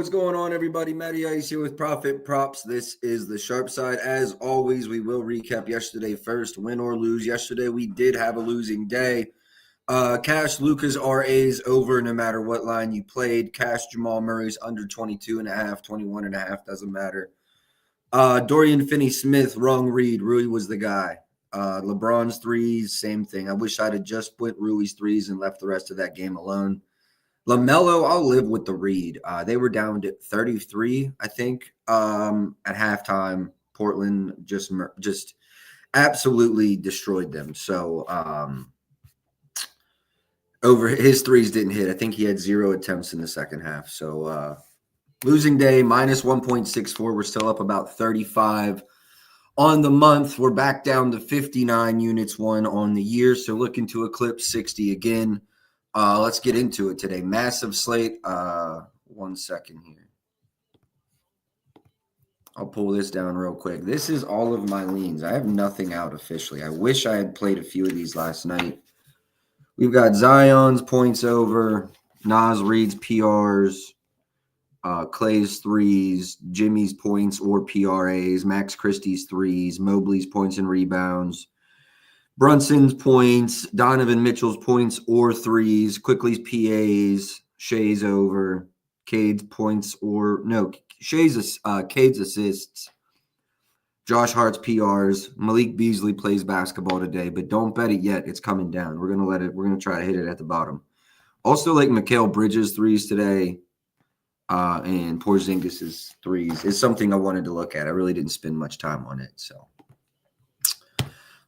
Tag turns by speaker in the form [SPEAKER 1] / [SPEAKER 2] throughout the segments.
[SPEAKER 1] what's going on, everybody? Matty Ice here with Profit Props. This is the sharp side. As always, we will recap yesterday first, win or lose. Yesterday, we did have a losing day. Cash Lucas RA's over no matter what line you played. Cash Jamal Murray's under 22.5, 21.5, doesn't matter. Dorian Finney-Smith, wrong read. Rui was the guy. LeBron's threes, same thing. I wish I'd have just put Rui's threes and left the rest of that game alone. LaMelo, I'll live with the read. They were down to 33, I think, at halftime. Portland just absolutely destroyed them. So over his threes didn't hit. I think he had 0 attempts in the second half. So losing day, minus 1.64. We're still up about 35 on the month. We're back down to 59 units won on the year. So looking to eclipse 60 again. Let's get into it today. Massive slate. 1 second here. I'll pull this down real quick. This is all of my leans. I have nothing out officially. I wish I had played a few of these last night. We've got Zion's points over, Nas Reed's PRs, Clay's threes, Jimmy's points or PRAs, Max Christie's threes, Mobley's points and rebounds, Brunson's points, Donovan Mitchell's points or threes, Quickly's PAs, Shea's over, Cade's points or no, Cade's assists, Josh Hart's PRs, Malik Beasley plays basketball today, but don't bet it yet. It's coming down. We're gonna try to hit it at the bottom. Also, like Mikal Bridges' threes today, and Porzingis' threes is something I wanted to look at. I really didn't spend much time on it, so.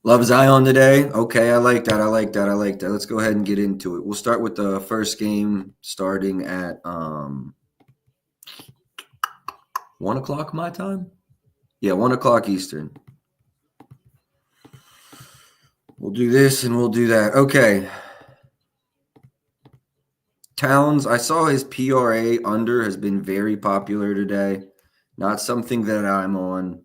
[SPEAKER 1] Love Zion today. Okay, I like that. Let's go ahead and get into it. We'll start with the first game starting at 1 o'clock my time. Yeah, 1 o'clock Eastern. We'll do this and we'll do that. Okay. Towns, I saw his PRA under has been very popular today. Not something that I'm on.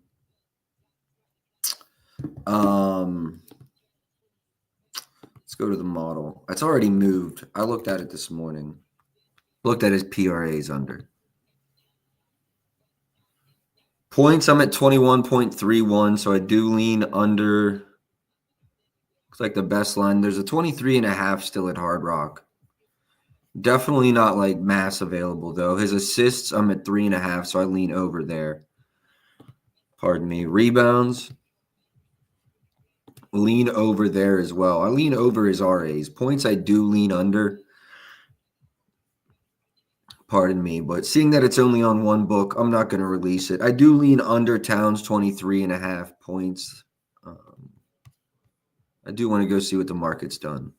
[SPEAKER 1] Let's go to the model. It's already moved. I looked at it this morning. Looked at his PRAs under. Points, I'm at 21.31, so I do lean under. Looks like the best line. There's a 23.5 still at Hard Rock. Definitely not like mass available, though. His assists, I'm at 3.5, so I lean over there. Pardon me. Rebounds. Lean over there as well. I lean over his RAs. Points I do lean under. Pardon me. But seeing that it's only on one book, I'm not going to release it. I do lean under Towns 23.5 points. I do want to go see what the market's done.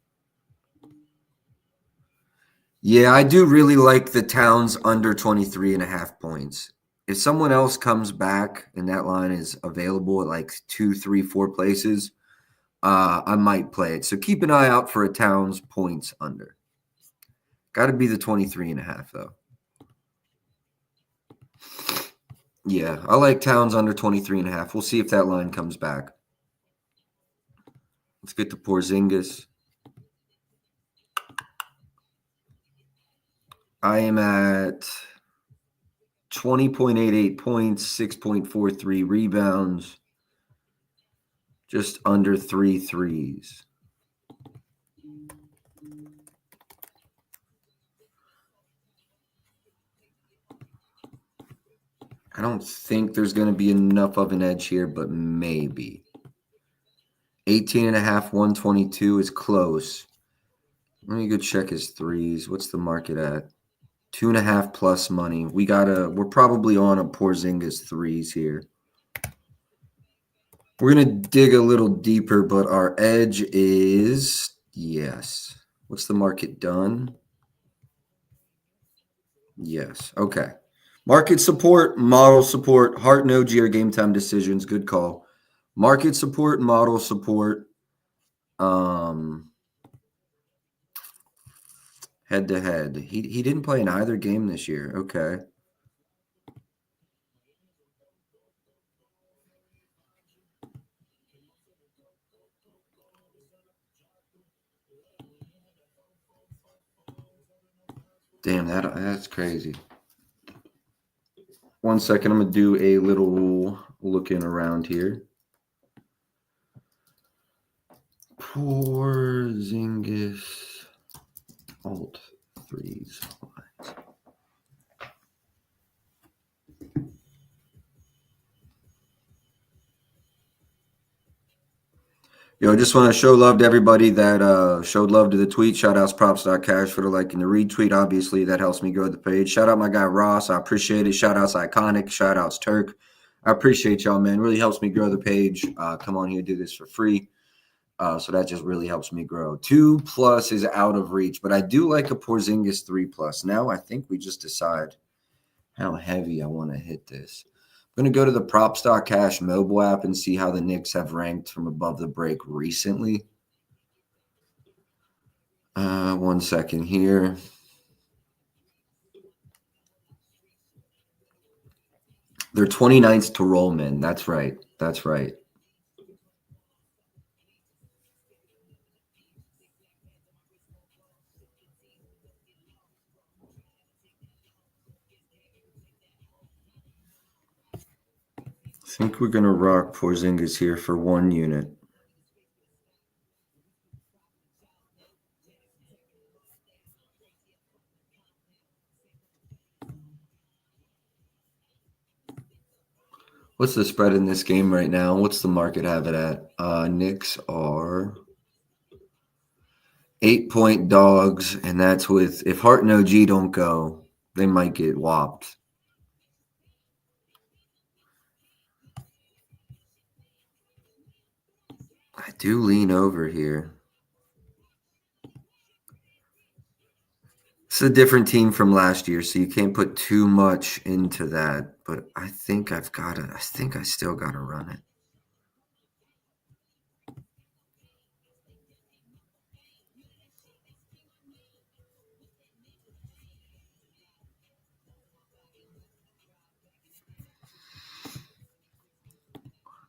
[SPEAKER 1] Yeah, I do really like the Towns under 23.5 points. If someone else comes back and that line is available at like 2, 3, 4 places, I might play it. So keep an eye out for a Towns points under. Got to be the 23.5 though. Yeah, I like Towns under 23.5. We'll see if that line comes back. Let's get to Porzingis. I am at 20.88 points, 6.43 rebounds, just under 3 threes. I don't think there's going to be enough of an edge here, but maybe. 18.5, 122 is close. Let me go check his threes. What's the market at? 2.5 plus money. We're probably on a Porzingis threes here. We're going to dig a little deeper, but our edge is, yes. What's the market done? Yes. Okay. Market support, model support, Hart no GR game time decisions. Good call. Market support, model support. Head to head. He didn't play in either game this year. Okay. Damn, that's crazy. 1 second. I'm going to do a little looking around here. Porzingis alt threes lines. Yo, I just want to show love to everybody that showed love to the tweet. Shout outs props.cash for the like and the retweet. Obviously, that helps me grow the page. Shout out my guy Ross. I appreciate it. Shout outs Iconic. Shout outs Turk. I appreciate y'all, man. Really helps me grow the page. Come on here, do this for free. So that just really helps me grow. 2+ is out of reach, but I do like a Porzingis 3+. Now I think we just decide how heavy I want to hit this. I'm going to go to the props.cash mobile app and see how the Knicks have ranked from above the break recently. 1 second here. They're 29th to Rollman. That's right. That's right. I think we're going to rock Porzingis here for 1 unit. What's the spread in this game right now? What's the market have it at? Knicks are 8-point dogs, and that's with if Hart and OG don't go, they might get whopped. I do lean over here. It's a different team from last year, so you can't put too much into that. But I think I still gotta run it.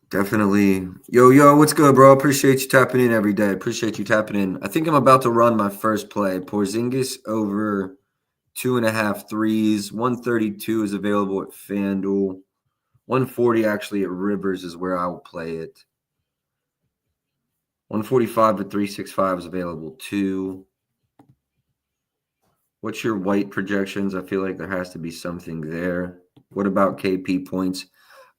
[SPEAKER 1] Definitely. Yo, what's good, bro? Appreciate you tapping in every day. Appreciate you tapping in. I think I'm about to run my first play. Porzingis over 2.5 threes. 132 is available at FanDuel. 140 actually at Rivers is where I will play it. 145 at 365 is available too. What's your white projections? I feel like there has to be something there. What about KP points?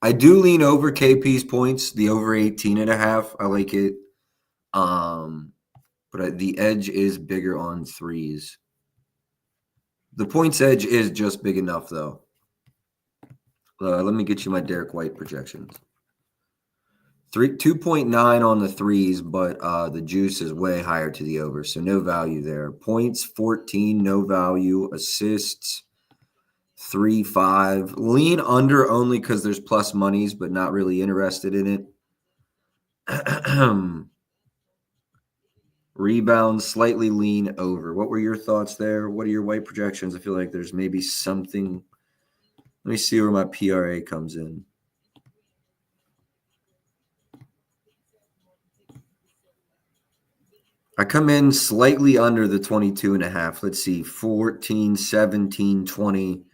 [SPEAKER 1] I do lean over KP's points, the over 18.5. I like it. But the edge is bigger on threes. The points edge is just big enough, though. Let me get you my Derek White projections. 2.9 on the threes, but the juice is way higher to the over, so no value there. Points 14, no value. Assists 3-5. Lean under only because there's plus monies, but not really interested in it. Rebounds slightly lean over. What were your thoughts there? What are your white projections? I feel like there's maybe something. Let me see where my PRA comes in. I come in slightly under the 22.5. Let's see, 14, 17, 20.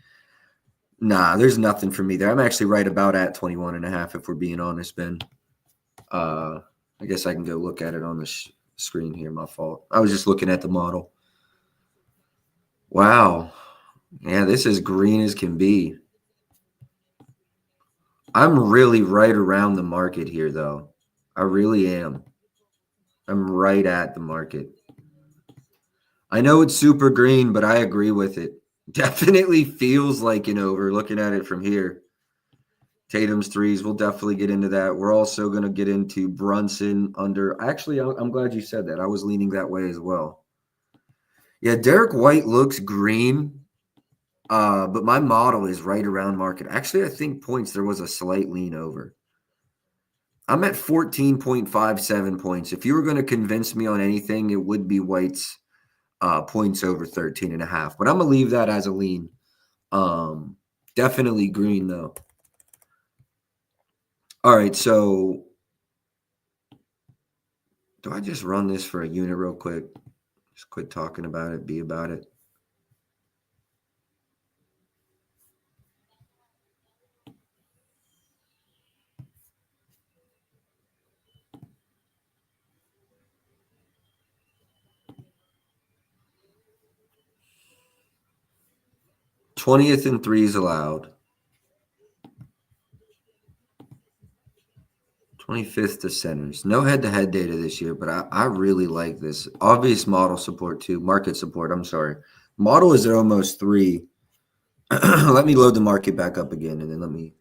[SPEAKER 1] Nah, there's nothing for me there. I'm actually right about at 21.5 if we're being honest, Ben. I guess I can go look at it on the screen here. My fault. I was just looking at the model. Wow. Yeah, this is green as can be. I'm really right around the market here, though. I really am. I'm right at the market. I know it's super green, but I agree with it. Definitely feels like an over looking at it from here. Tatum's threes, we'll definitely get into that. We're also going to get into Brunson under. Actually, I'm glad you said that. I was leaning that way as well. Yeah, Derek White looks green, but my model is right around market. Actually, I think points, there was a slight lean over. I'm at 14.57 points. If you were going to convince me on anything, it would be White's points over 13.5. But I'm going to leave that as a lean. Definitely green, though. All right, so do I just run this for a unit real quick? Just quit talking about it, be about it. 20th in threes allowed. 25th to centers. No head-to-head data this year, but I really like this. Obvious model support too. Market support, I'm sorry. Model is at almost 3. Let me load the market back up again, and then let me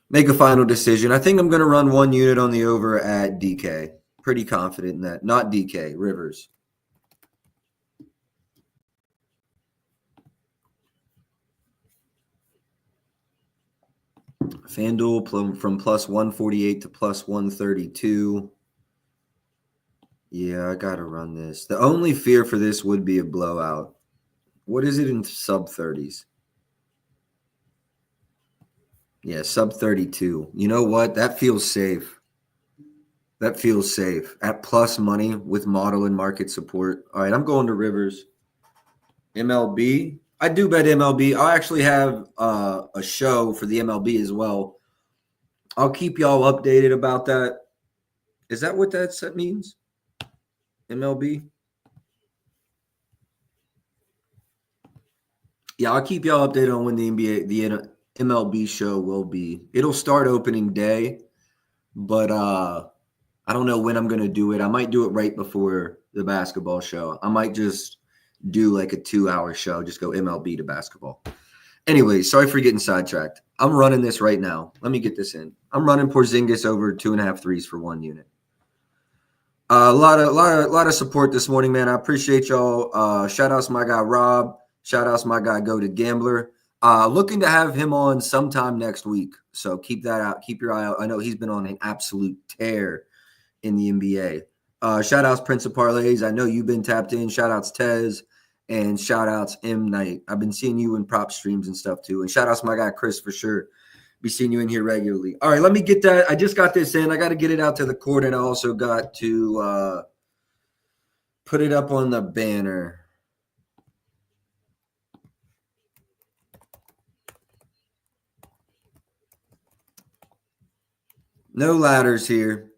[SPEAKER 1] make a final decision. I think I'm going to run 1 unit on the over at DK. Pretty confident in that. Not DK, Rivers. FanDuel from plus 148 to plus 132. Yeah, I got to run this. The only fear for this would be a blowout. What is it in sub 30s? Yeah, sub 32. You know what? That feels safe. That feels safe. At plus money with model and market support. All right, I'm going to Rivers. MLB. I do bet MLB. I actually have a show for the MLB as well. I'll keep y'all updated about that. Is that what that means? MLB? Yeah, I'll keep y'all updated on when the MLB show will be. It'll start opening day, but I don't know when I'm going to do it. I might do it right before the basketball show. I might just do like a 2-hour show, just go MLB to basketball. Anyway, sorry for getting sidetracked. I'm running this right now. Let me get this in. I'm running Porzingis over 2.5 threes for 1 unit. A lot of support this morning, man. I appreciate y'all. Shout outs to my guy Rob. Shout outs to my guy Go to Gambler. Looking to have him on sometime next week. So keep that out. Keep your eye out. I know he's been on an absolute tear in the NBA. Shout outs Prince of Parlays. I know you've been tapped in. Shout outs Tez and shout outs M Knight. I've been seeing you in prop streams and stuff too. And shout outs to my guy Chris for sure. Be seeing you in here regularly. All right, let me get that. I just got this in. I got to get it out to the court, and I also got to put it up on the banner. No ladders here.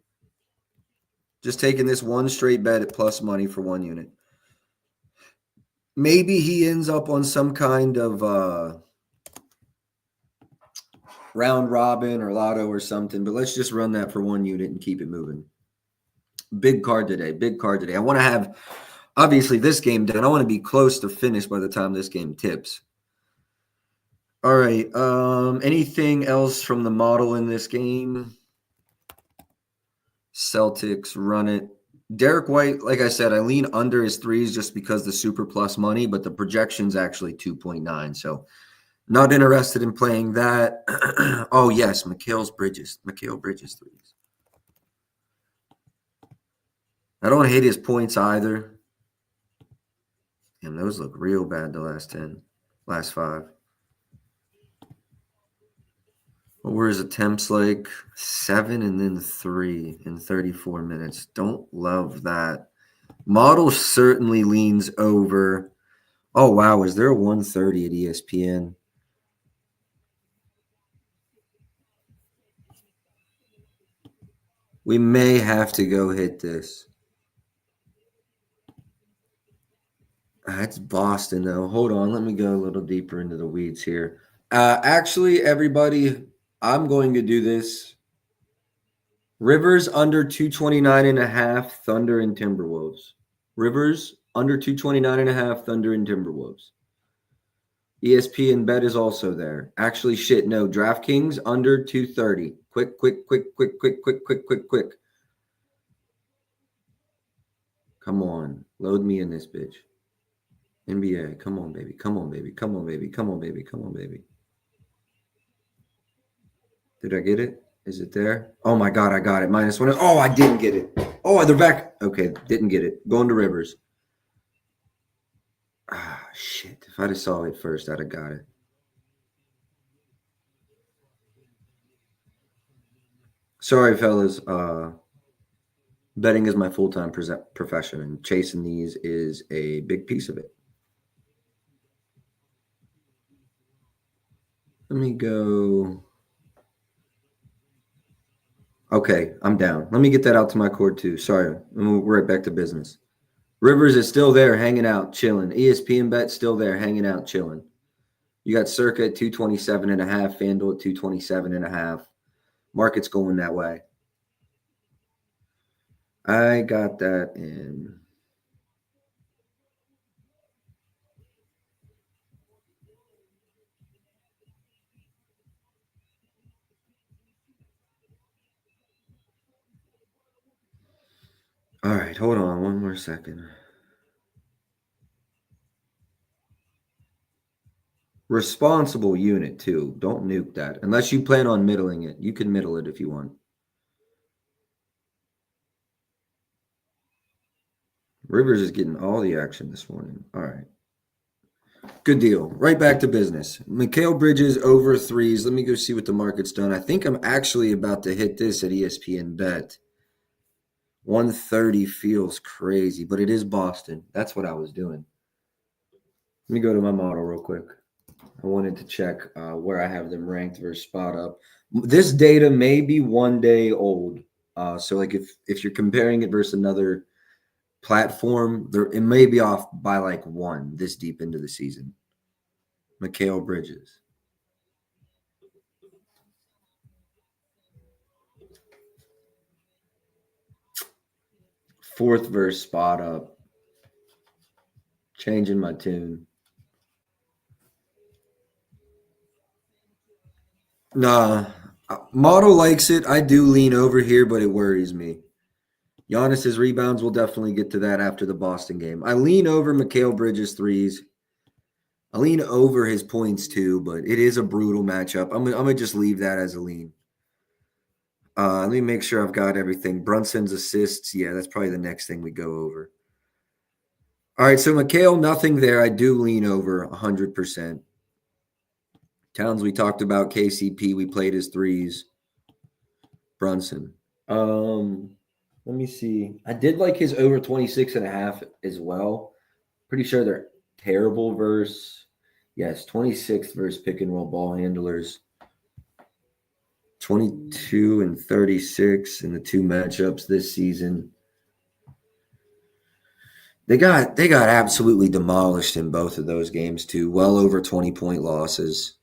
[SPEAKER 1] Just taking this one straight bet at plus money for 1 unit. Maybe he ends up on some kind of round robin or lotto or something, but let's just run that for 1 unit and keep it moving. Big card today. I want to have, obviously, this game done. I want to be close to finish by the time this game tips. All right. Anything else from the model in this game? Celtics run it. Derek White, like I said, I lean under his threes just because the super plus money, but the projection's actually 2.9. So not interested in playing that. Oh, yes, Mikal Bridges threes. I don't hate his points either. Damn, those look real bad the last 5. What were his attempts like? 7 and then 3 in 34 minutes. Don't love that. Model certainly leans over. Oh, wow. Is there a 130 at ESPN? We may have to go hit this. It's Boston, though. Hold on. Let me go a little deeper into the weeds here. Actually, everybody, I'm going to do this. Rivers under 229.5, Thunder and Timberwolves. Rivers under 229.5, Thunder and Timberwolves. ESPN bet is also there. Actually, shit, no. DraftKings under 230. Quick. Come on. Load me in this bitch. NBA. Come on, baby. Did I get it? Is it there? Oh, my God, I got it. -1. Oh, I didn't get it. Oh, they're back. Okay, didn't get it. Going to Rivers. Ah, shit. If I'd have saw it first, I'd have got it. Sorry, fellas. Betting is my full-time profession, and chasing these is a big piece of it. Let me go. Okay, I'm down. Let me get that out to my cord too. Sorry, we're right back to business. Rivers is still there, hanging out, chilling. ESPN bet still there, hanging out, chilling. You got Circa at 227.5, FanDuel at 227.5. Market's going that way. I got that in. All right, hold on one more second. Responsible unit, too. Don't nuke that. Unless you plan on middling it. You can middle it if you want. Rivers is getting all the action this morning. All right. Good deal. Right back to business. Mikal Bridges over threes. Let me go see what the market's done. I think I'm actually about to hit this at ESPN Bet. 130 feels crazy, but it is Boston. That's what I was doing. Let me go to my model real quick. I wanted to check where I have them ranked versus spot up. This data may be 1 day old. So like if you're comparing it versus another platform, it may be off by like one this deep into the season. Mikal Bridges. Fourth verse spot up. Changing my tune. Nah. Model likes it. I do lean over here, but it worries me. Giannis's rebounds, we'll definitely get to that after the Boston game. I lean over Mikal Bridges' threes. I lean over his points too, but it is a brutal matchup. I'm gonna just leave that as a lean. Let me make sure I've got everything. Brunson's assists, yeah, that's probably the next thing we go over. All right, so Mikal, nothing there. I do lean over 100%. Towns, we talked about. KCP, we played his threes. Brunson. Let me see. I did like his over 26.5 as well. Pretty sure they're terrible versus, yes, 26th versus pick and roll ball handlers. 22 and 36 in the two matchups this season. They got absolutely demolished in both of those games too. Well over 20-point losses.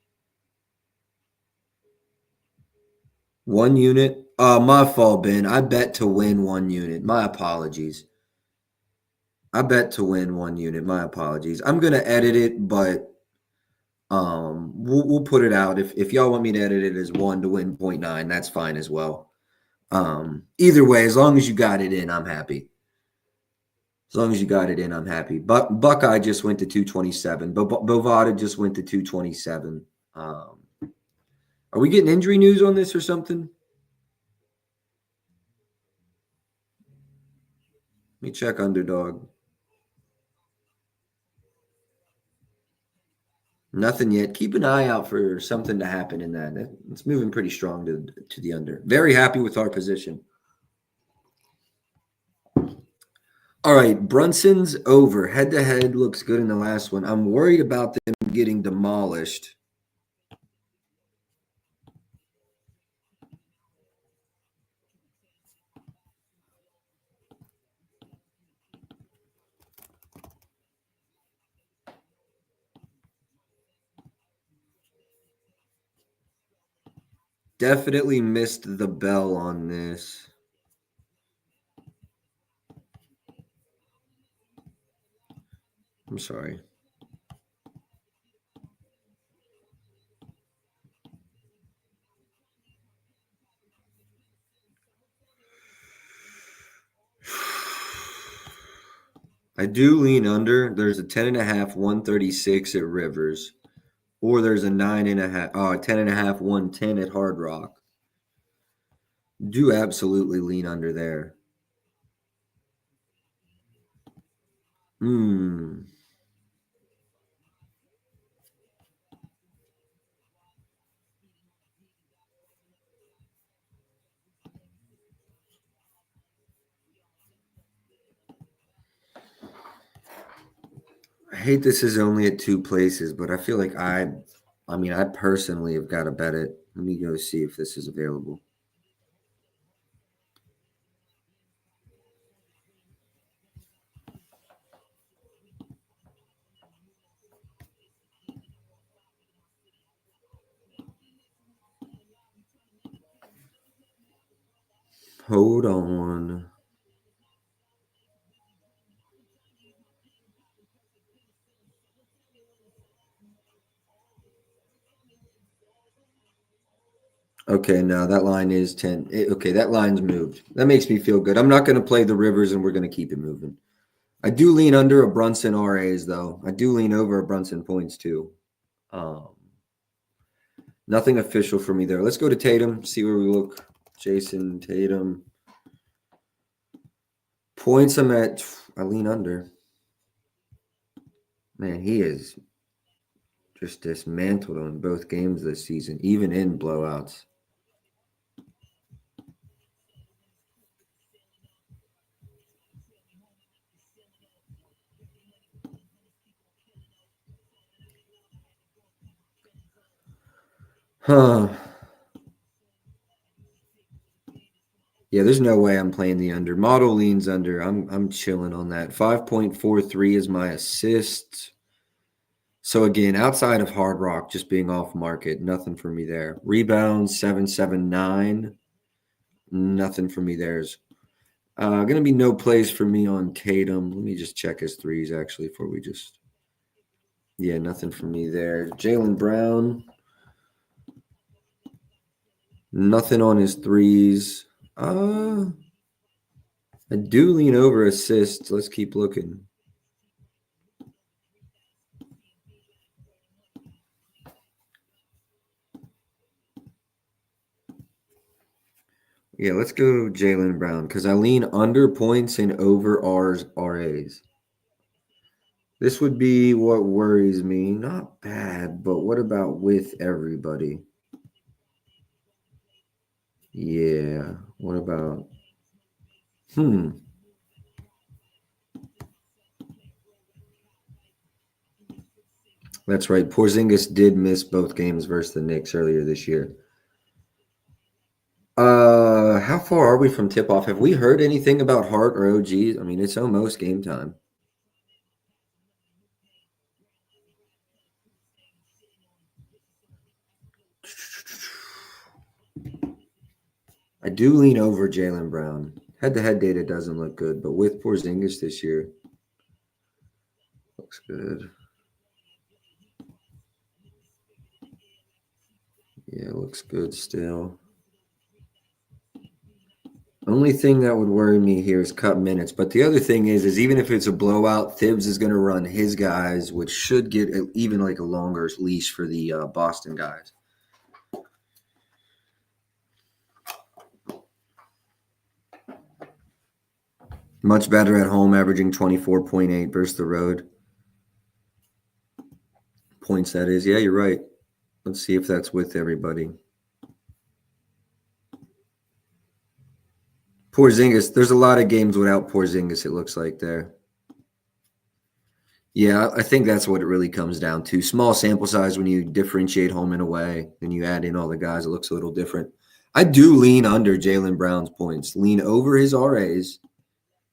[SPEAKER 1] One unit. My fault, Ben. I bet to win one unit. My apologies. I bet to win one unit. My apologies. I'm gonna edit it, but we'll put it out. If y'all want me to edit it as 1 to win 0.9, that's fine as well. Either way, as long as you got it in, I'm happy. As long as you got it in, I'm happy. But Buckeye just went to 227. Bovada just went to 227. Are we getting injury news on this or something? Let me check Underdog. Nothing yet. Keep an eye out for something to happen in that. It's moving pretty strong to the under. Very happy with our position. All right, Brunson's over. Head-to-head looks good in the last one. I'm worried about them getting demolished. Definitely missed the bell on this. I'm sorry. I do lean under. There's a 10.5, 136 at Rivers. Or there's a 9.5, 10.5, 110 at Hard Rock. Do absolutely lean under there. I hate this is only at two places, but I feel like I personally have got to bet it. Let me go see if this is available. Hold on. Okay, now that line is 10. Okay, that line's moved. That makes me feel good. I'm not going to play the Rivers, and we're going to keep it moving. I do lean under a Brunson RAs, though. I do lean over a Brunson points, too. Um, Nothing official for me there. Let's go to Tatum, see where we look. Jason Tatum. Points I'm at. I lean under. Man, he is just dismantled on both games this season, even in blowouts. Huh. Yeah, there's no way I'm playing the under. Model leans under. I'm chilling on that. 5.43 is my assist. So again, outside of Hard Rock just being off market, nothing for me there. Rebounds 779. Nothing for me there's gonna be no plays for me on Tatum. Let me just check his threes actually before we just yeah, nothing for me there. Jaylen Brown. Nothing on his threes. I do lean over assists. Let's keep looking. Yeah, let's go Jaylen Brown because I lean under points and over RAs. This would be what worries me. Not bad, but what about with everybody? Yeah. What about? That's right. Porzingis did miss both games versus the Knicks earlier this year. How far are we from tip off? Have we heard anything about Hart or OG? I mean, it's almost game time. I do lean over Jaylen Brown. Head-to-head data doesn't look good, but with Porzingis this year, looks good. Yeah, looks good still. Only thing that would worry me here is cut minutes. But the other thing is even if it's a blowout, Thibs is going to run his guys, which should get even like a longer leash for the Boston guys. Much better at home, averaging 24.8 versus the road. Points, that is. Yeah, you're right. Let's see if that's with everybody. Porzingis, there's a lot of games without Porzingis, it looks like there. Yeah, I think that's what it really comes down to. Small sample size when you differentiate home and away, then you add in all the guys, it looks a little different. I do lean under Jaylen Brown's points. Lean over his RAs,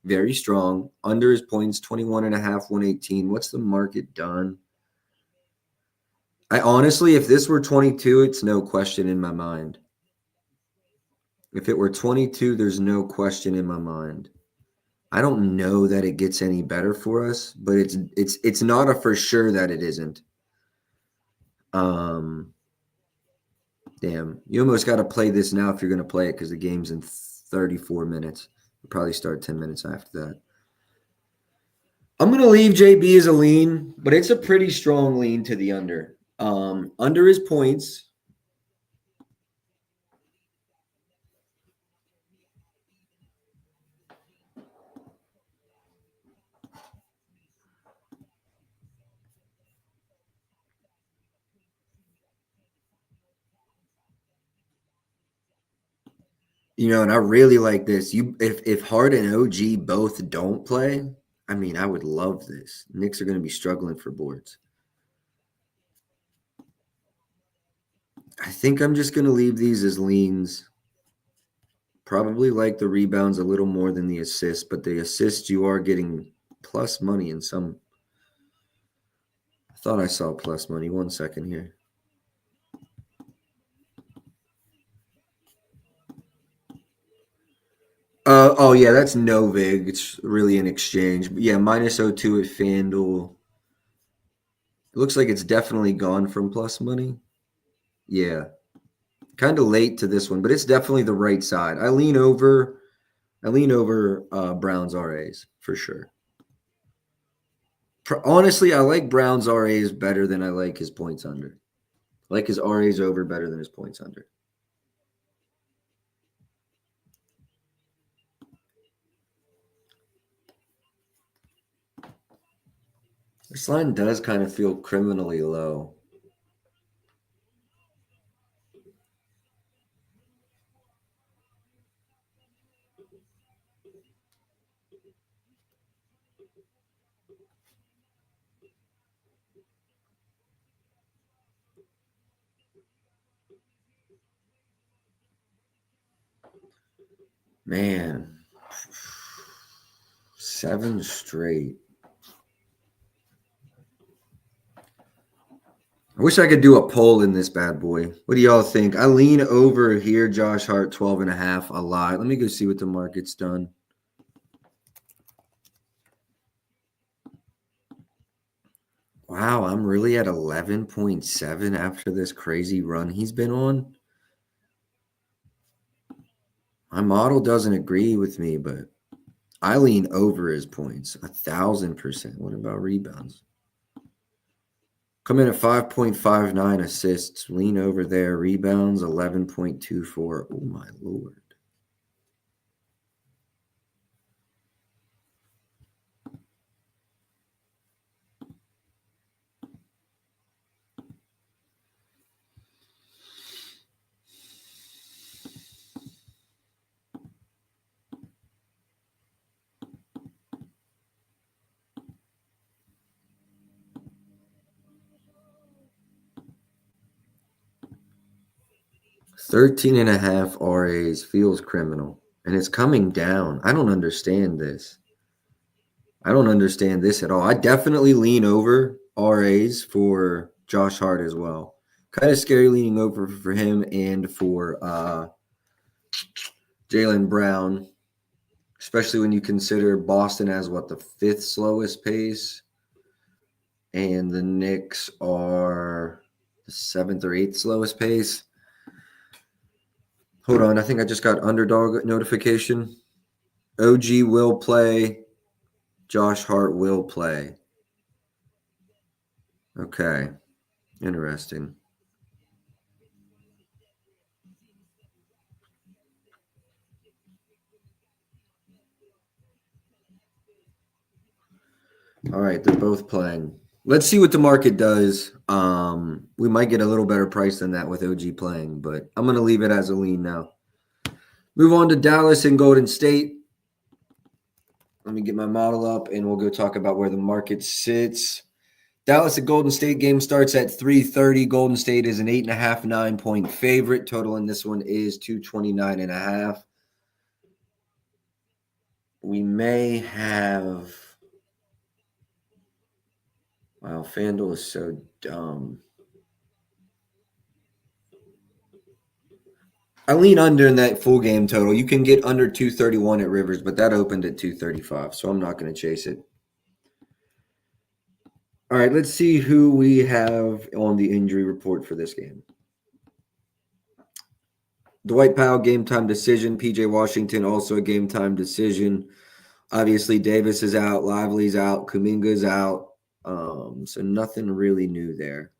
[SPEAKER 1] very strong. Under his points, 21 and a half, 118. What's the market done? I honestly, if this were 22, it's no question in my mind. If it were 22, there's no question in my mind. I don't know that it gets any better for us, but it's not a for sure that it isn't. Damn, you almost got to play this now if you're going to play it because the game's in 34 minutes. We'll probably start 10 minutes after that. I'm going to leave JB as a lean, but it's a pretty strong lean to the under. Under his points. And I really like this. If Hart and OG both don't play, I mean, I would love this. Knicks are going to be struggling for boards. I think I'm just going to leave these as leans. Probably like the rebounds a little more than the assists, but the assists you are getting plus money in some. I thought I saw plus money. 1 second here. Oh yeah, that's no vig. It's really an exchange. But yeah, -02 at FanDuel. It looks like it's definitely gone from plus money. Yeah. Kind of late to this one, but it's definitely the right side. I lean over Browns RAs for sure. Honestly, I like Browns RAs better than I like his points under. I like his RAs over better than his points under. This line does kind of feel criminally low. Man, 7 straight. I wish I could do a poll in this bad boy. What do y'all think? I lean over here, Josh Hart, 12.5 a lot. Let me go see what the market's done. Wow, I'm really at 11.7 after this crazy run he's been on. My model doesn't agree with me, but I lean over his points 1,000%. What about rebounds? Come in at 5.59 assists. Lean over there. Rebounds 11.24. Oh my lord. Thirteen and a half RAs feels criminal. And it's coming down. I don't understand this. I don't understand this at all. I definitely lean over RAs for Josh Hart as well. Kind of scary leaning over for him and for Jaylen Brown, especially when you consider Boston as what, the 5th slowest pace, and the Knicks are the 7th or 8th slowest pace. Hold on, I think I just got underdog notification. OG will play. Josh Hart will play. Okay, interesting. All right, they're both playing. Let's see what the market does. We might get a little better price than that with OG playing, but I'm going to leave it as a lean now. Move on to Dallas and Golden State. Let me get my model up, and we'll go talk about where the market sits. Dallas at Golden State game starts at 3:30. Golden State is an 8.5, 9-point favorite. Total in this one is 229.5. We may have. Wow, FanDuel is so dumb. I lean under in that full game total. You can get under 231 at Rivers, but that opened at 235, so I'm not going to chase it. All right, let's see who we have on the injury report for this game. Dwight Powell, game time decision. PJ Washington, also a game time decision. Obviously, Davis is out. Lively's out. Kuminga's out. So nothing really new there.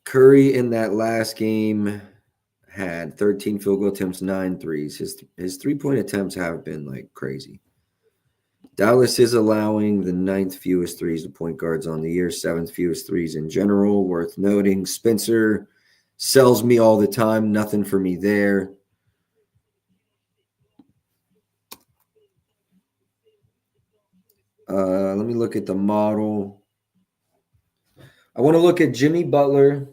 [SPEAKER 1] Curry in that last game had 13 field goal attempts, 9 threes. His three-point attempts have been like crazy. Dallas is allowing the 9th fewest threes to point guards on the year, 7th fewest threes in general. Worth noting, Spencer sells me all the time. Nothing for me there. Let me look at the model. I want to look at Jimmy Butler,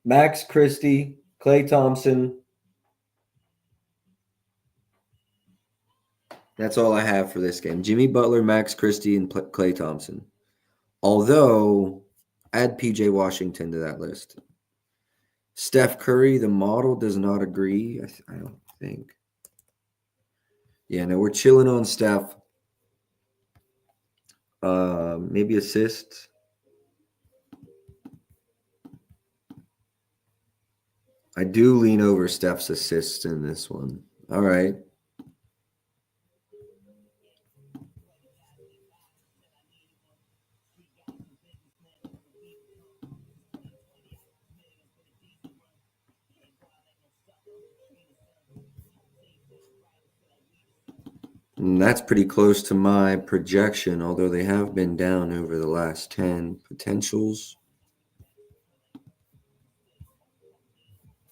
[SPEAKER 1] Max Christie, Klay Thompson. That's all I have for this game. Jimmy Butler, Max Christie, and Klay Thompson. Although, add PJ Washington to that list. Steph Curry, the model, does not agree. I don't think. Yeah, no, we're chilling on Steph. Maybe assists. I do lean over Steph's assists in this one. All right. And that's pretty close to my projection, although they have been down over the last 10 potentials.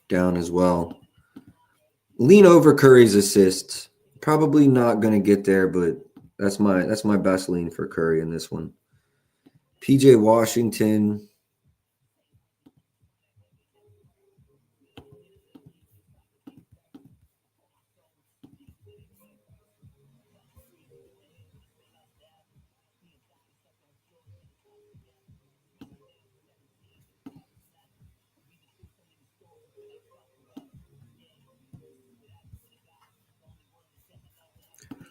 [SPEAKER 1] Down as well. Lean over Curry's assists. Probably not going to get there, but that's my best lean for Curry in this one. PJ Washington.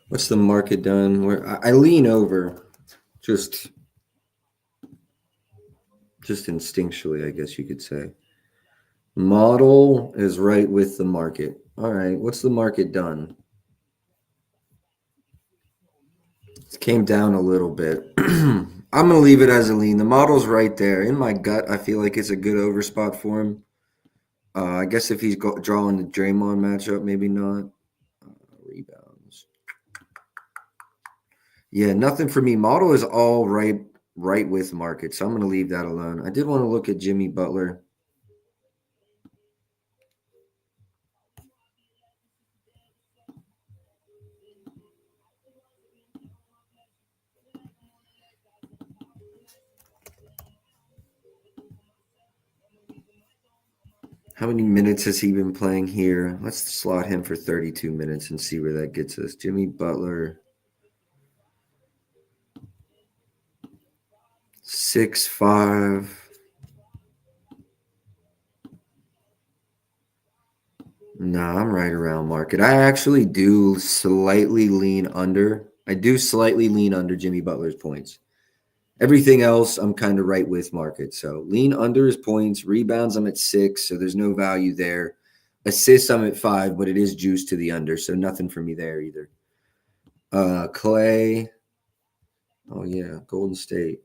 [SPEAKER 1] What's the market done? Where I lean over, just instinctually, I guess you could say. Model is right with the market. All right, what's the market done? It came down a little bit. I'm gonna leave it as a lean. The model's right there. In my gut, I feel like it's a good over spot for him. I guess if he's drawing the Draymond matchup, maybe not. Rebounds. Yeah, nothing for me. Model is all right with market, so I'm going to leave that alone. I did want to look at Jimmy Butler. How many minutes has he been playing here? Let's slot him for 32 minutes and see where that gets us. Jimmy Butler. 6'5". Nah, I'm right around market. I actually do slightly lean under. I do slightly lean under Jimmy Butler's points. Everything else, I'm kind of right with market. So lean under his points. Rebounds, I'm at 6, so there's no value there. Assists, I'm at 5, but it is juice to the under, so nothing for me there either. Clay. Oh, yeah, Golden State.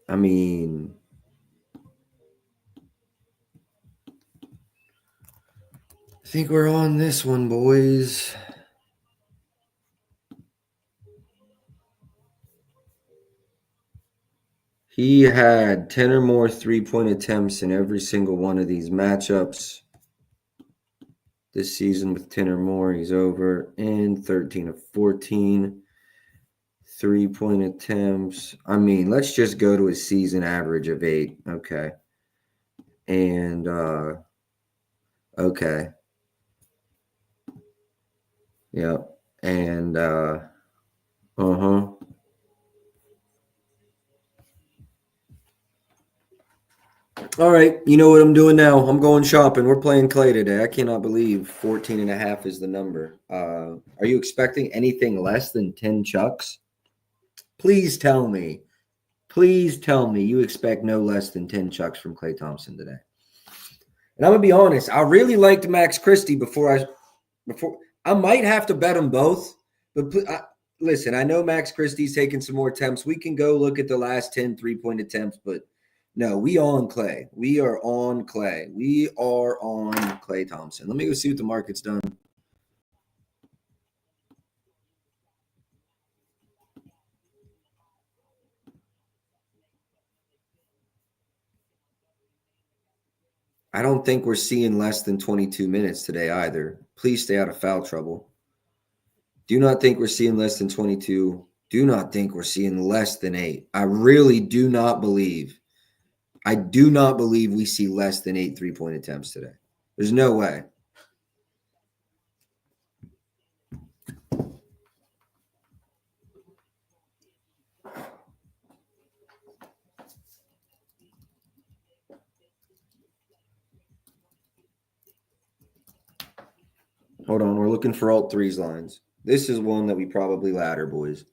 [SPEAKER 1] I mean, I think we're on this one, boys. He had 10 or more three-point attempts in every single one of these matchups. This season with 10 or more, he's over in 13 of 14. Three-point attempts. I mean, let's just go to a season average of 8. Okay. And, okay. Yep. And, uh-huh. All right. You know what I'm doing now? I'm going shopping. We're playing Clay today. I cannot believe 14 and a half is the number. Are you expecting anything less than 10 chucks? Please tell me. Please tell me you expect no less than 10 chucks from Klay Thompson today. And I'm gonna be honest, I really liked Max Christie before I might have to bet them both. But listen, I know Max Christie's taking some more attempts. We can go look at the last 10 3-point attempts, but no, we on Clay. We are on Clay. We are on Klay Thompson. Let me go see what the market's done. I don't think we're seeing less than 22 minutes today either. Please stay out of foul trouble. Do not think we're seeing less than 22. Do not think we're seeing less than 8. I really do not believe. I do not believe we see less than 8 3-point attempts today. There's no way. Hold on, we're looking for alt threes lines. This is one that we probably ladder, boys.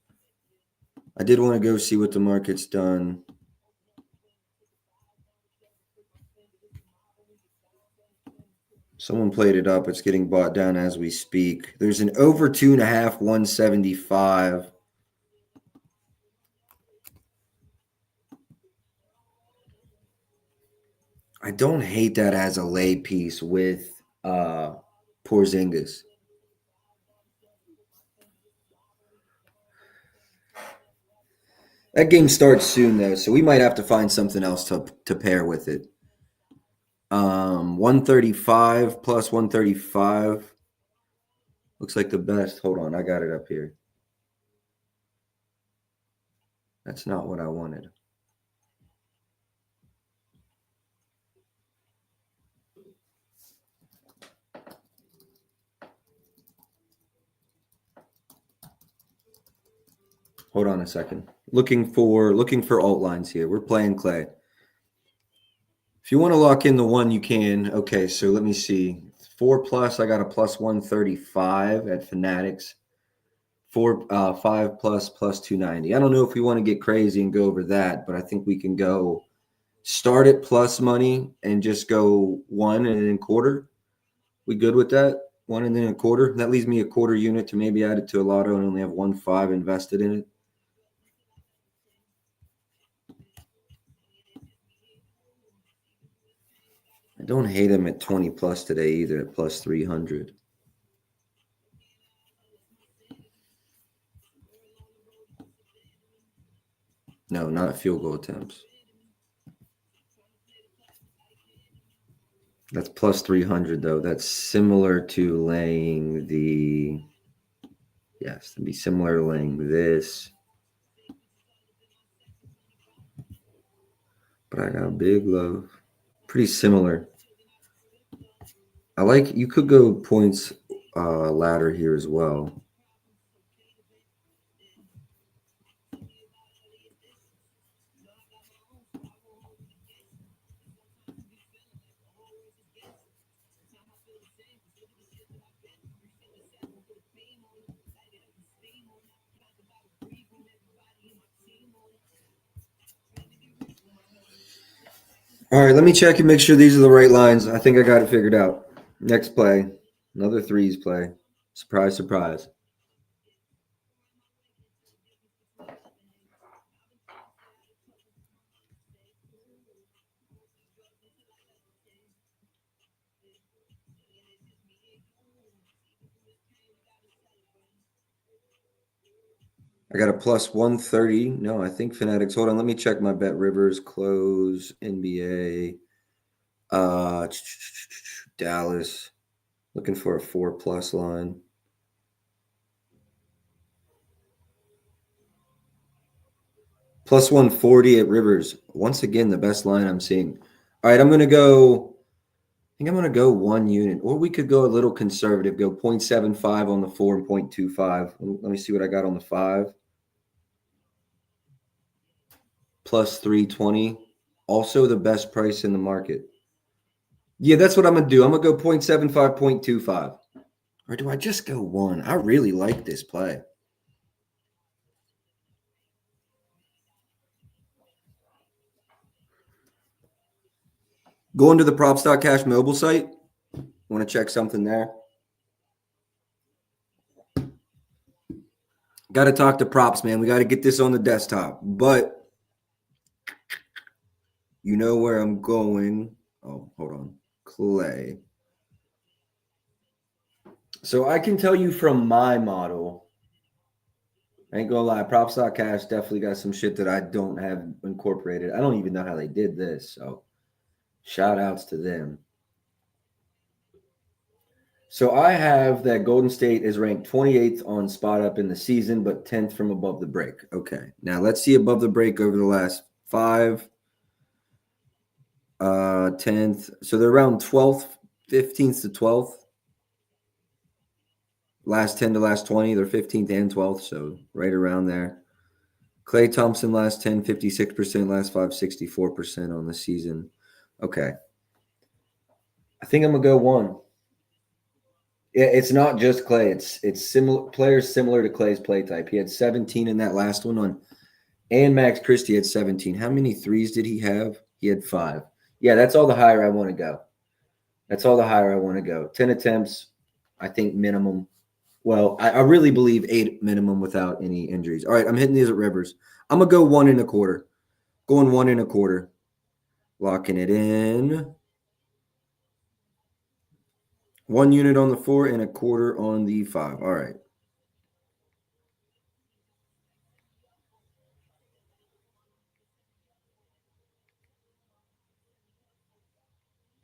[SPEAKER 1] I did want to go see what the market's done. Someone played it up. It's getting bought down as we speak. There's an over 2.5, 175. I don't hate that as a lay piece with Porzingis. That game starts soon though, so we might have to find something else to pair with it. 135 plus 135 looks like the best. Hold on, I got it up here. That's not what I wanted. Hold on a second. Looking for alt lines here. We're playing Clay. If you want to lock in the one, you can. Okay, so let me see. 4 plus, I got a plus 135 at Fanatics. 5 plus 290. I don't know if we want to get crazy and go over that, but I think we can go start at plus money and just go 1 and then quarter. We good with that? 1 and then a quarter. That leaves me a quarter unit to maybe add it to a lotto and only have 1.5 invested in it. I don't hate him at 20 plus today either, at plus 300. No, not field goal attempts. That's plus 300, though. That's similar to laying the... Yes, it'd be similar to laying this. But I got a big love. Pretty similar. I like... You could go points ladder here as well. All right, let me check and make sure these are the right lines. I think I got it figured out. Next play. Another threes play. Surprise, surprise. I got a plus 130. No, I think Fanatics. Hold on, let me check my bet. Rivers, close, NBA. Dallas. Looking for a 4 plus line. Plus 140 at Rivers. Once again, the best line I'm seeing. All right, I'm going to go. I think I'm going to go 1 unit. Or we could go a little conservative. Go 0.75 on the 4 and 0.25. Let me see what I got on the 5. Plus 320. Also the best price in the market. Yeah, that's what I'm going to do. I'm going to go 0.75, 0.25. Or do I just go 1? I really like this play. Going to the props.cash mobile site. Want to check something there? Got to talk to props, man. We got to get this on the desktop. But you know where I'm going. Oh, hold on. Clay. So I can tell you from my model, I ain't gonna lie, props.cash definitely got some shit that I don't have incorporated. I don't even know how they did this. So shout outs to them. So I have that Golden State is ranked 28th on spot up in the season, but 10th from above the break. Okay. Now let's see above the break over the last 5. 10th. So they're around 12th, 15th to 12th. Last 10 to last 20, they're 15th and 12th, so right around there. Klay Thompson, last 10, 56%, last 5, 64% on the season. Okay. I think I'm going to go 1. Yeah, it's not just Clay. It's similar players similar to Clay's play type. He had 17 in that last one on, and Max Christie had 17. How many threes did he have? He had 5. Yeah, that's all the higher I want to go. That's all the higher I want to go. 10 attempts, I think minimum. Well, I really believe 8 minimum without any injuries. All right, I'm hitting these at Rivers. I'm gonna go 1 1/4. Going 1 1/4. Locking it in. 1 unit on the 4 and a quarter on the 5. All right.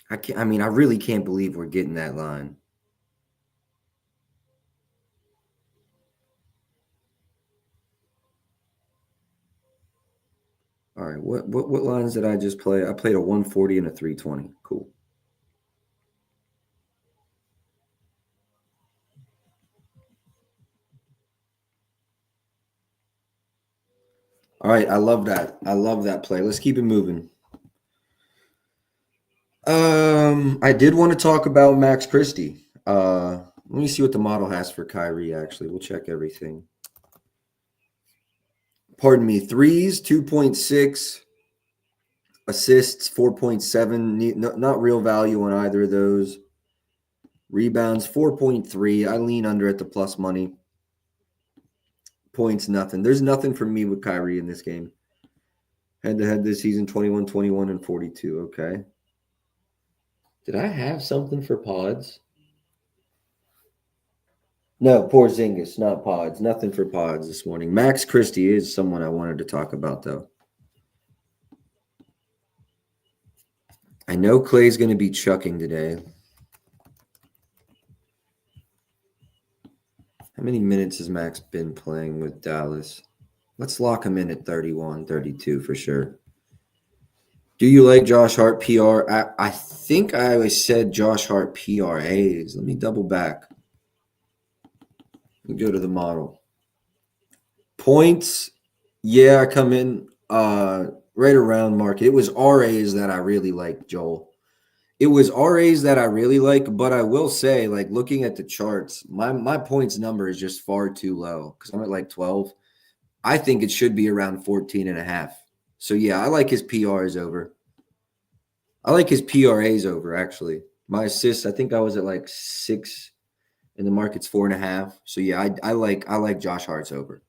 [SPEAKER 1] I can't. I mean, I really can't believe we're getting that line. All right. What lines did I just play? I played a 140 and a 320. Cool. All right. I love that. I love that play. Let's keep it moving. I did want to talk about Max Christie. Let me see what the model has for Kyrie. Actually, we'll check everything. Pardon me. Threes 2.6, assists 4.7. Not real value on either of those. Rebounds 4.3. I lean under at the plus money. Points nothing. There's nothing for me with Kyrie in this game. Head to head this season 21, 21, and 42. Okay. Did I have something for pods? No, Porzingis, not pods. Nothing for pods this morning. Max Christie is someone I wanted to talk about, though. I know Clay's going to be chucking today. How many minutes has Max been playing with Dallas? Let's lock him in at 31, 32 for sure. Do you like Josh Hart PR? I think I always said Josh Hart PRAs. Let me double back. Let me go to the model. Points, yeah, I come in right around market. It was RAs that I really like, Joel. It was RAs that I really like, but I will say, like looking at the charts, my points number is just far too low because I'm at like 12. I think it should be around 14 and a half. So yeah, I like his PRs over. I like his PRAs over actually. My assists, I think I was at like 6 and the market's 4.5. So yeah, I like Josh Hart's over.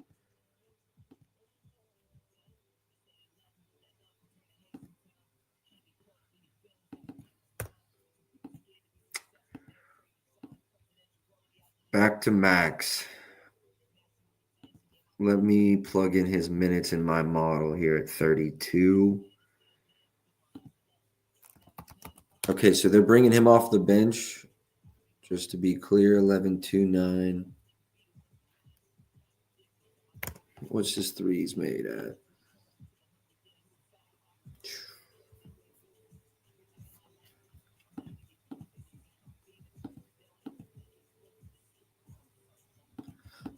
[SPEAKER 1] Back to Max. Let me plug in his minutes in my model here at 32. Okay, so they're bringing him off the bench. Just to be clear, 11-2-9. What's his threes made at?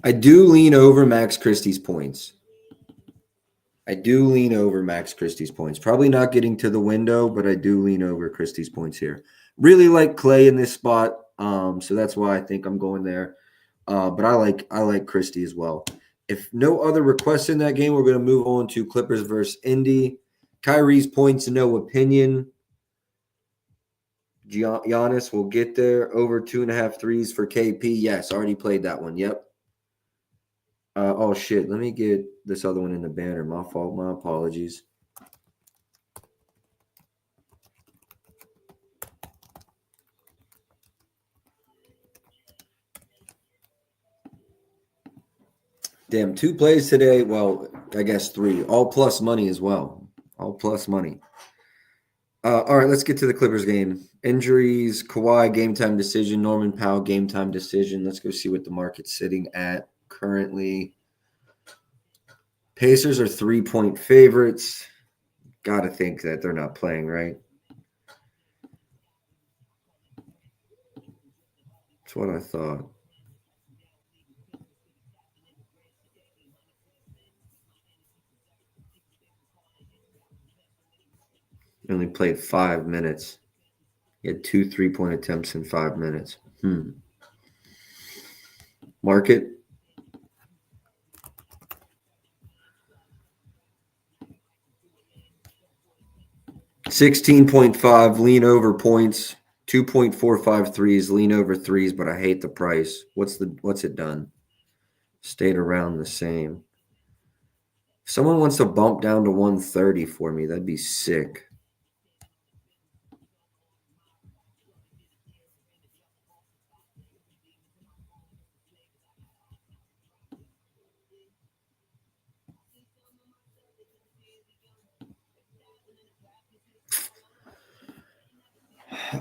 [SPEAKER 1] I do lean over Max Christie's points. Probably not getting to the window, but I do lean over Christie's points here. Really like Clay in this spot, so that's why I think I'm going there. But I like Christie as well. If no other requests in that game, we're going to move on to Clippers versus Indy. Kyrie's points, no opinion. Giannis will get there. Over 2.5 threes for KP. Yes, already played that one. Yep. Oh, shit. Let me get this other one in the banner. My fault. My apologies. Damn, 2 plays today. Well, I guess 3. All plus money as well. All plus money. All right, let's get to the Clippers game. Injuries, Kawhi, game time decision. Norman Powell, game time decision. Let's go see what the market's sitting at currently. Pacers are 3-point favorites. Got to think that they're not playing, right? That's what I thought. He only played 5 minutes. He had 2 3-point attempts in 5 minutes. Market. $16.5 lean over points. 2.45 threes, lean over threes, but I hate the price. What's it done? Stayed around the same. If someone wants to bump down to 130 for me, that'd be sick.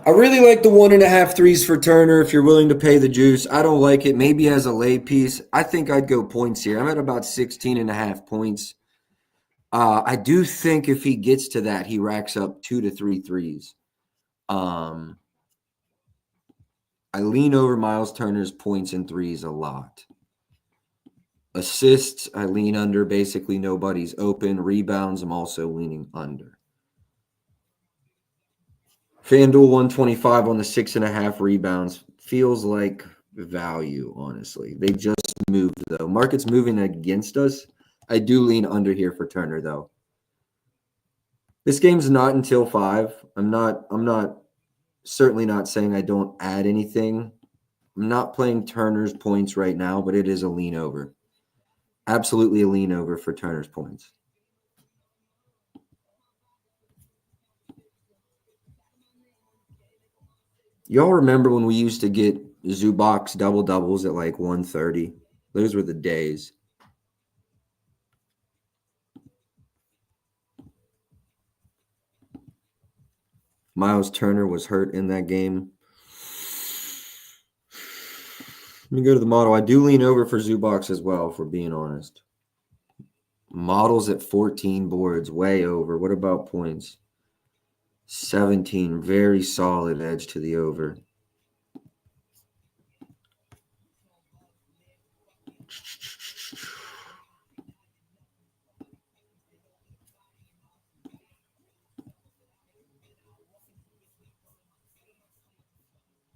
[SPEAKER 1] I really like the 1.5 threes for Turner if you're willing to pay the juice. I don't like it. Maybe as a lay piece. I think I'd go points here. I'm at about 16.5 points. I do think if he gets to that, he racks up 2 to 3 threes. I lean over Miles Turner's points and threes a lot. Assists, I lean under. Basically, nobody's open. Rebounds, I'm also leaning under. FanDuel 125 on the 6.5 rebounds. Feels like value, honestly. They just moved, though. Market's moving against us. I do lean under here for Turner, though. This game's not until 5. I'm certainly not saying I don't add anything. I'm not playing Turner's points right now, but it is a lean over. Absolutely a lean over for Turner's points. Y'all remember when we used to get Zubac double-doubles at like 130? Those were the days. Miles Turner was hurt in that game. Let me go to the model. I do lean over for Zubac as well, if we're being honest. Models at 14 boards, way over. What about points? 17, very solid edge to the over.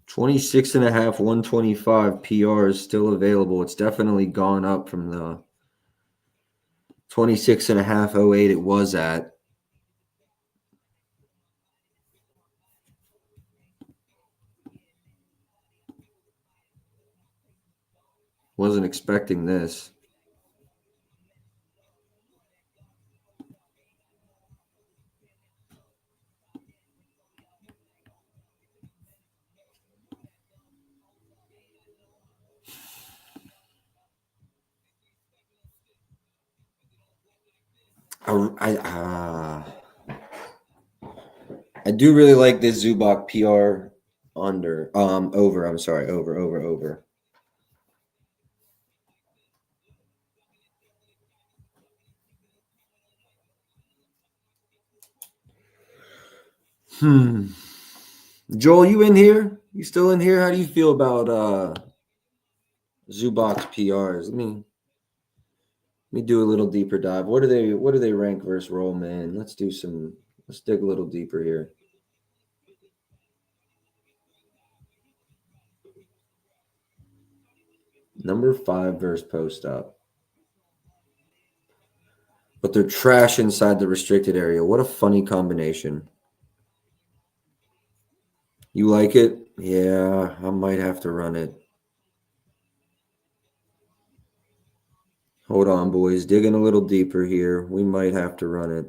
[SPEAKER 1] $26.5, 125 PR is still available. It's definitely gone up from the 26.5, 08 it was at. Wasn't expecting this. I do really like this Zubac PR over. I'm sorry, over. Joel, you in here? You still in here? How do you feel about Zubac's PRs? Let me do a little deeper dive. What do they rank versus roll, man? Let's dig a little deeper here. Number 5 versus post up. But they're trash inside the restricted area. What a funny combination. You like it? Yeah, I might have to run it. Hold on, boys. Digging a little deeper here. We might have to run it.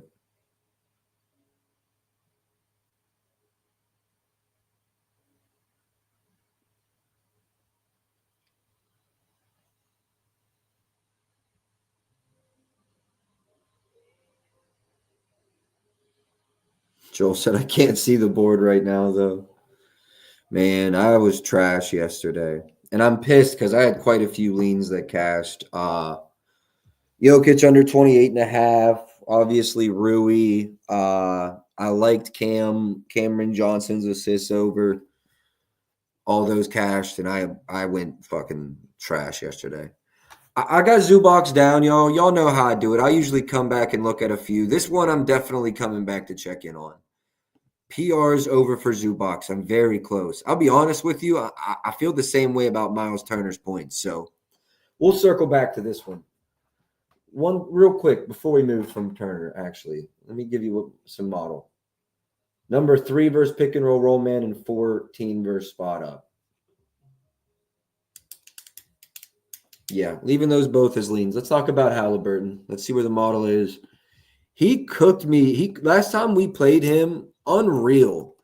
[SPEAKER 1] Joel said, I can't see the board right now, though. Man, I was trash yesterday. And I'm pissed because I had quite a few leans that cashed. Jokic under 28.5. Obviously, Rui. I liked Cameron Johnson's assists over. All those cashed, and I went fucking trash yesterday. I got Zubac down, y'all. Y'all know how I do it. I usually come back and look at a few. This one I'm definitely coming back to check in on. PR's over for Zubac. I'm very close. I'll be honest with you. I feel the same way about Miles Turner's points. So We'll circle back to this one. One real quick before we move from Turner, actually. Let me give you some model. Number 3 versus pick and roll man, and 14 versus spot up. Yeah, leaving those both as leans. Let's talk about Halliburton. Let's see where the model is. He cooked me. Last time we played him, unreal.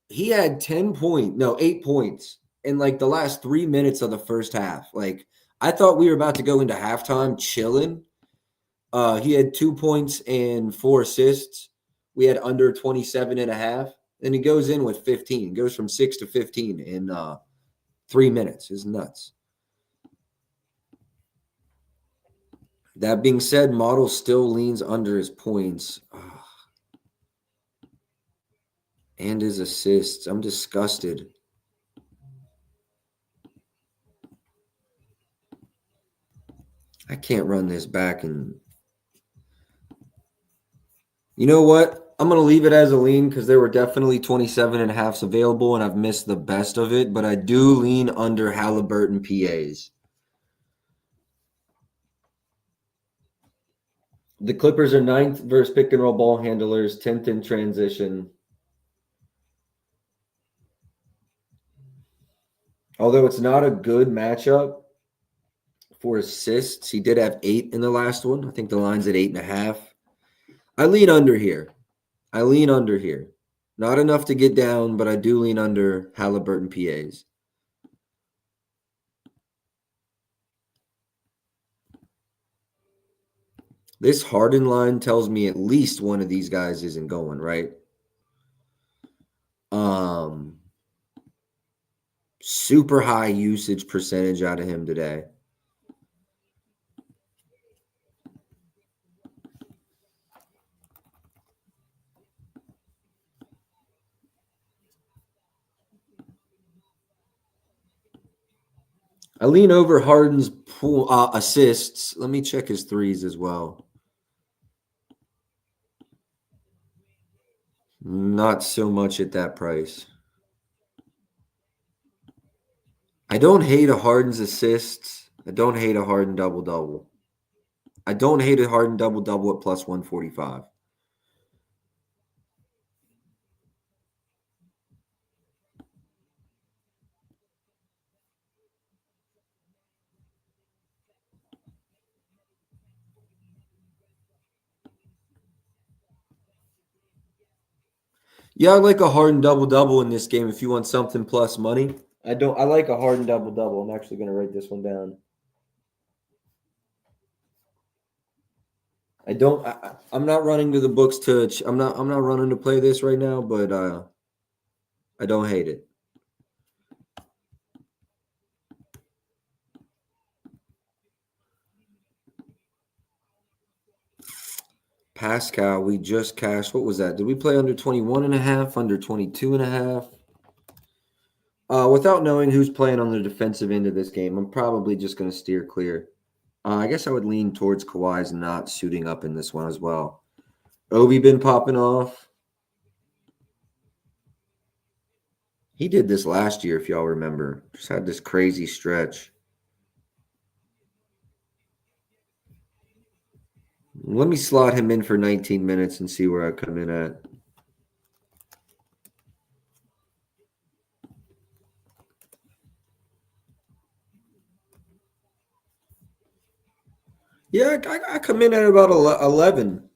[SPEAKER 1] He had 8 points in like the last 3 minutes of the first half. Like, I thought we were about to go into halftime chilling. He had 2 points and 4 assists. We had under 27 and a half. Then he goes in with 15. Goes from 6 to 15 in 3 minutes. It's nuts. That being said, model still leans under his points. And his assists. I'm disgusted. I can't run this back. And you know what? I'm going to leave it as a lean because there were definitely 27 and a halves available, and I've missed the best of it. But I do lean under Halliburton PAs. The Clippers are 9th versus pick and roll ball handlers, 10th in transition. Although it's not a good matchup for assists, he did have 8 in the last one. I think the line's at 8.5. I lean under here. Not enough to get down, but I do lean under Halliburton PAs. This Harden line tells me at least one of these guys isn't going, right? Super high usage percentage out of him today. I lean over Harden's assists. Let me check his threes as well. Not so much at that price. I don't hate a Harden's assists. I don't hate a Harden double-double. I don't hate a Harden double-double at plus 145. Yeah, I like a Harden double-double in this game if you want something plus money. I like a Harden double-double. I'm actually going to write this one down. I'm not running to the books I'm not running to play this right now, but I don't hate it. Pascal, we just cashed. What was that? Did we play under 21 and a half, under 22 and a half? Without knowing who's playing on the defensive end of this game, I'm probably just going to steer clear. I guess I would lean towards Kawhi's not suiting up in this one as well. Obi been popping off. He did this last year, if y'all remember. Just had this crazy stretch. Let me slot him in for 19 minutes and see where I come in at. Yeah, I come in at about 11.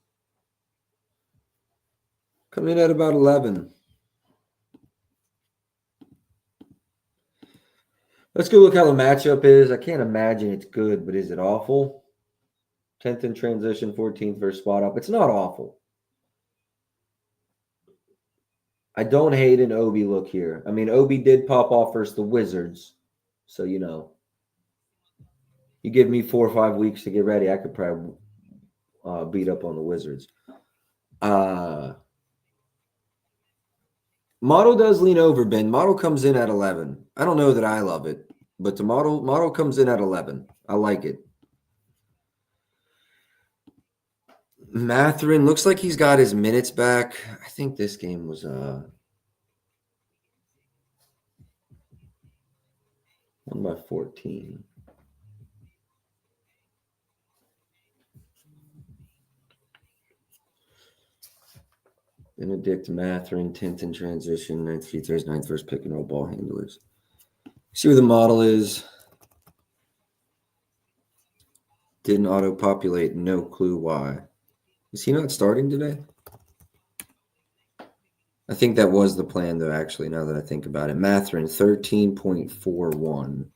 [SPEAKER 1] Come in at about 11. Let's go look how the matchup is. I can't imagine it's good, but is it awful? 10th in transition, 14th versus spot up. It's not awful. I don't hate an Obi look here. I mean, Obi did pop off versus the Wizards. So, you know, you give me 4 or 5 weeks to get ready, I could probably beat up on the Wizards. Model does lean over, Ben. Model comes in at 11. I don't know that I love it, but the model comes in at 11. I like it. Mathurin looks like he's got his minutes back. I think this game was 1 by 14. Benedict, Matherin, 10th in transition, 9th free throws, 9th first pick and roll ball handlers. See where the model is. Didn't auto-populate. No clue why. Is he not starting today? I think that was the plan, though, actually, now that I think about it. Matherin, 13.41.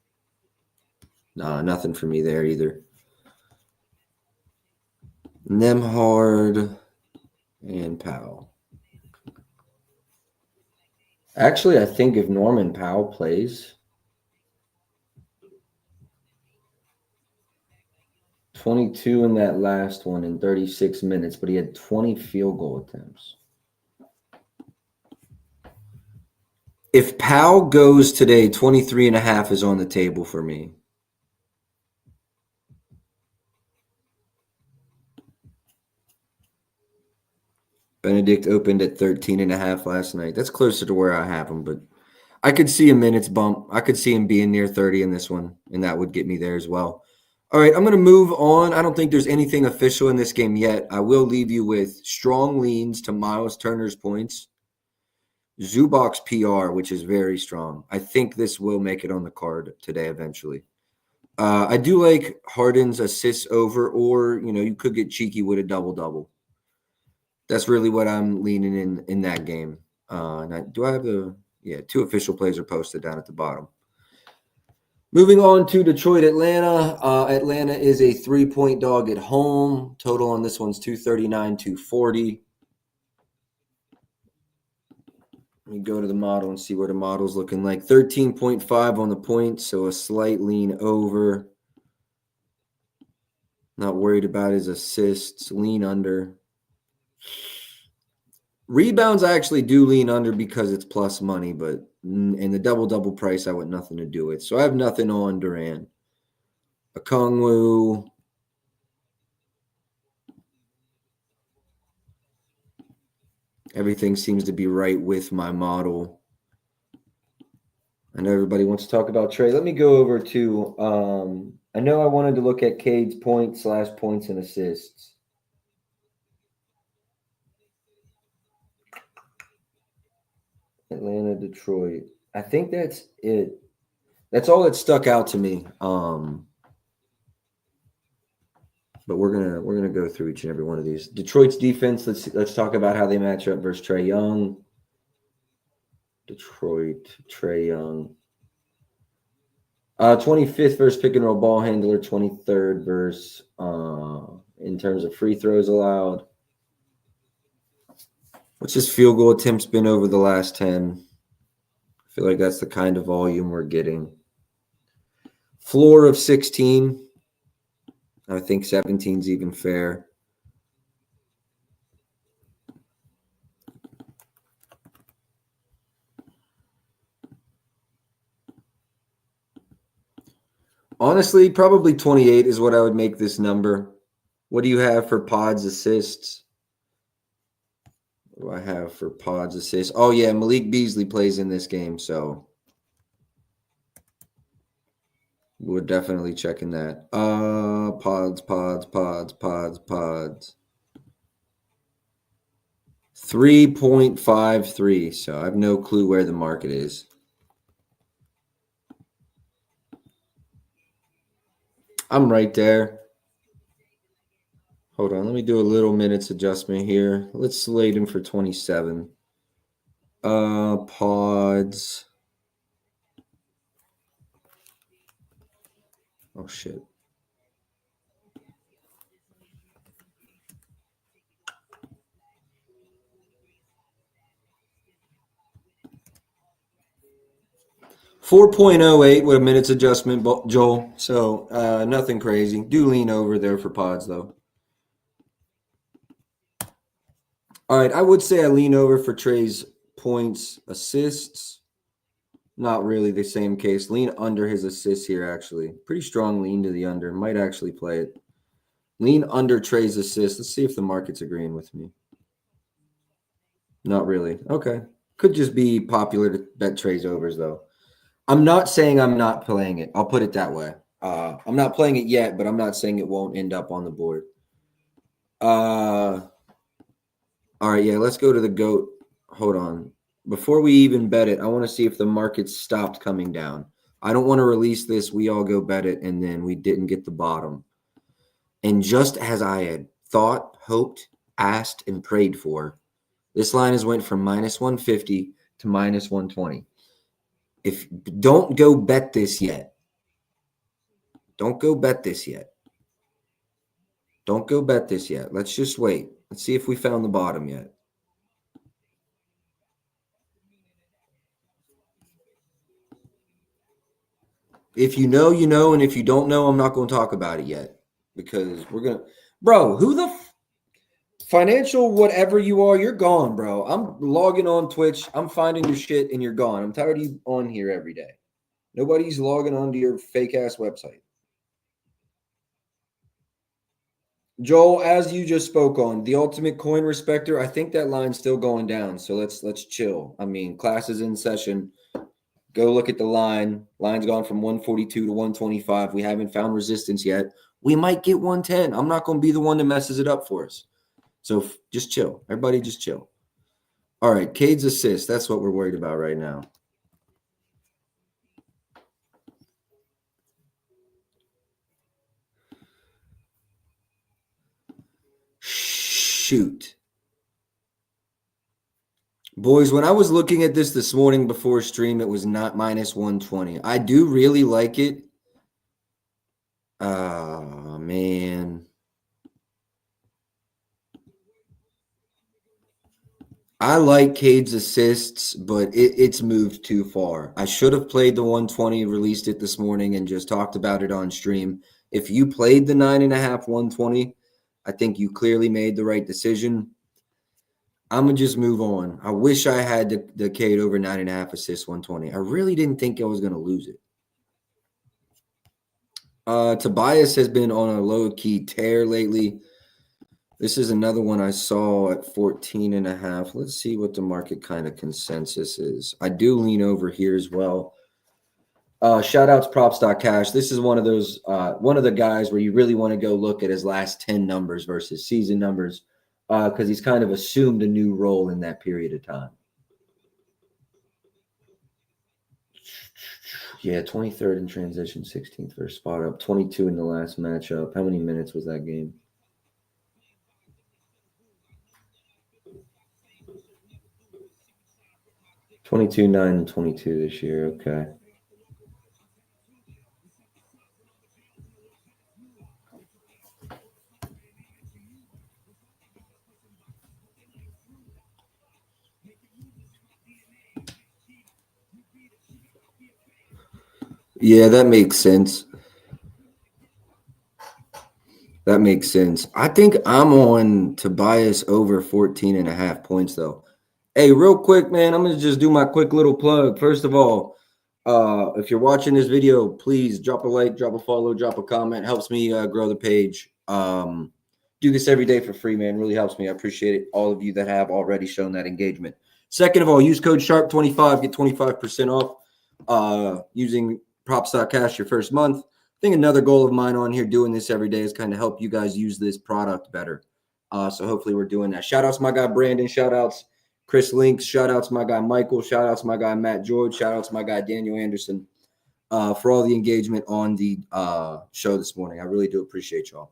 [SPEAKER 1] Nah, nothing for me there either. Nemhard and Powell. Actually, I think if Norman Powell plays, 22 in that last one in 36 minutes, but he had 20 field goal attempts. If Powell goes today, 23.5 is on the table for me. Benedict opened at 13.5 last night. That's closer to where I have him, but I could see a minutes bump. I could see him being near 30 in this one, and that would get me there as well. All right, I'm going to move on. I don't think there's anything official in this game yet. I will leave you with strong leans to Miles Turner's points. Zubac's PR, which is very strong. I think this will make it on the card today eventually. I do like Harden's assists over, or, you could get cheeky with a double-double. That's really what I'm leaning in that game. Do I have two official plays are posted down at the bottom. Moving on to Detroit, Atlanta. Atlanta is a 3-point dog at home. Total on this one's 239, 240. Let me go to the model and see what the model's looking like. 13.5 on the points, so a slight lean over. Not worried about his assists. Lean under. Rebounds I actually do lean under because it's plus money, but in the double-double price, I want nothing to do with. So I have nothing on Durant. Okongwu. Everything seems to be right with my model. I know everybody wants to talk about Trey. Let me go over to I know I wanted to look at Cade's points and assists. Atlanta, Detroit. I think that's it. That's all that stuck out to me. But we're gonna go through each and every one of these. Detroit's defense. Let's talk about how they match up versus Trae Young. Detroit, Trae Young. 25th versus pick and roll ball handler. 23rd versus in terms of free throws allowed. What's his field goal attempts been over the last 10? I feel like that's the kind of volume we're getting. Floor of 16. I think 17's even fair. Honestly, probably 28 is what I would make this number. What do you have for Pod's assists? What do I have for Pod's assists? Oh, yeah, Malik Beasley plays in this game, so we're definitely checking that. Pods. 3.53, so I have no clue where the market is. I'm right there. Hold on, let me do a little minutes adjustment here. Let's slate him for 27. Pods. Oh, shit. .08 with a minutes adjustment, Joel. So nothing crazy. Do lean over there for Pods, though. All right, I would say I lean over for Trey's points, assists. Not really the same case. Lean under his assists here, actually. Pretty strong lean to the under. Might actually play it. Lean under Trey's assists. Let's see if the market's agreeing with me. Not really. Okay. Could just be popular to bet Trey's overs, though. I'm not saying I'm not playing it. I'll put it that way. I'm not playing it yet, but I'm not saying it won't end up on the board. All All right, yeah, let's go to the GOAT. Hold on. Before we even bet it, I want to see if the market stopped coming down. I don't want to release this. We all go bet it, and then we didn't get the bottom. And just as I had thought, hoped, asked, and prayed for, this line has went from minus 150 to minus 120. If don't go bet this yet. Don't go bet this yet. Don't go bet this yet. Let's just wait. Let's see if we found the bottom yet. If you know, you know, and if you don't know, I'm not going to talk about it yet because we're going to, bro, who the financial whatever you are, you're gone, bro. I'm logging on Twitch. I'm finding your shit and you're gone. I'm tired of you on here every day. Nobody's logging onto your fake ass website. Joel, as you just spoke on, the ultimate coin respecter, I think that line's still going down. So let's chill. I mean, class is in session. Go look at the line. Line's gone from 142 to 125. We haven't found resistance yet. We might get 110. I'm not going to be the one that messes it up for us. So just chill. Everybody just chill. All right, Cade's assist. That's what we're worried about right now. Shoot. Boys, when I was looking at this morning before stream, it was not minus 120. I do really like it. Oh, man. I like Cade's assists, but it's moved too far. I should have played the 120, released it this morning, and just talked about it on stream. If you played the 9.5 120, I think you clearly made the right decision. I'm going to just move on. I wish I had the Cade over 9.5 assists 120. I really didn't think I was going to lose it. Tobias has been on a low-key tear lately. This is another one I saw at 14.5. Let's see what the market kind of consensus is. I do lean over here as well. Shout out to props.cash. This is one of those, one of the guys where you really want to go look at his last 10 numbers versus season numbers because he's kind of assumed a new role in that period of time. Yeah, 23rd in transition, 16th for a spot up, 22 in the last matchup. How many minutes was that game? $22, 9, and 22 this year. Okay. Yeah, that makes sense. That makes sense. I think I'm on Tobias over 14.5 points, though. Hey, real quick, man, I'm going to just do my quick little plug. First of all, if you're watching this video, please drop a like, drop a follow, drop a comment. Helps me grow the page. Do this every day for free, man. Really helps me. I appreciate it. All of you that have already shown that engagement. Second of all, use code SHARP25, get 25% off using props.cash your first month. I think another goal of mine on here doing this every day is kind of help you guys use this product better. So hopefully we're doing that. Shout outs to my guy Brandon. Shout outs Chris Links. Shout outs to my guy Michael. Shout outs to my guy Matt George. Shout outs to my guy Daniel Anderson for all the engagement on the show this morning. I really do appreciate y'all.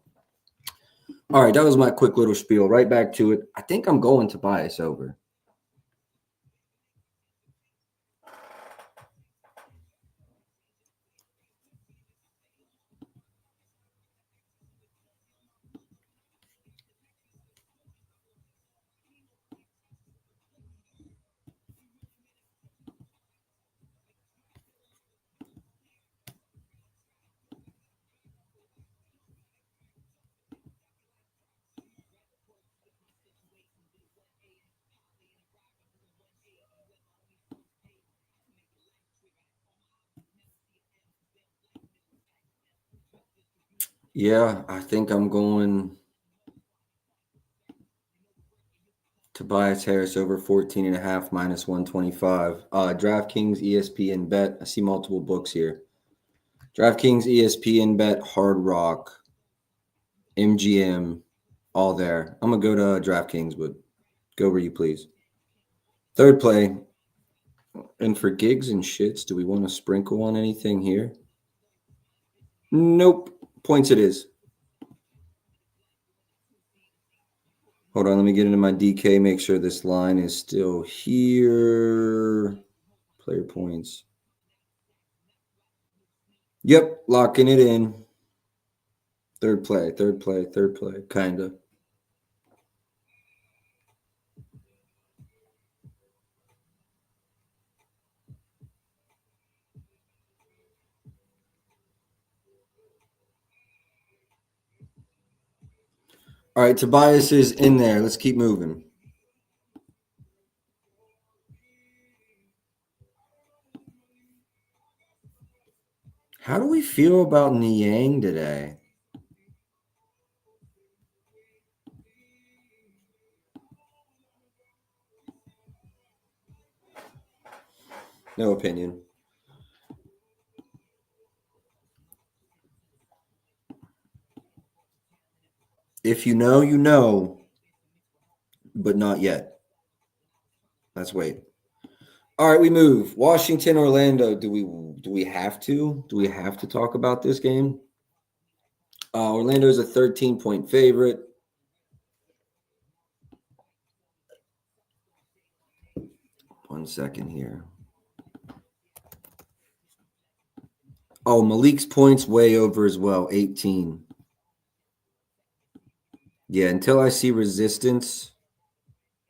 [SPEAKER 1] All right, that was my quick little spiel. Right back to it. I think I'm going to Tobias over. Yeah, I think I'm going Tobias Harris over 14.5 minus 125. DraftKings, ESPN bet. I see multiple books here. DraftKings, ESPN bet, Hard Rock, MGM, all there. I'm going to go to DraftKings, but Go where you please. Third play. And for gigs and shits, do we want to sprinkle on anything here? Nope. Points it is. Hold on, let me get into my DK, make sure this line is still here. Player points. Yep, locking it in. Third play, kind of. All right, Tobias is in there. Let's keep moving. How do we feel about Niang today? No opinion. If you know, you know, but not yet. Let's wait. All right, we move. Washington, Orlando. Do we have to? Do we have to talk about this game? Orlando is a 13-point favorite. One second here. Oh, Malik's points way over as well, 18. Yeah, until I see resistance,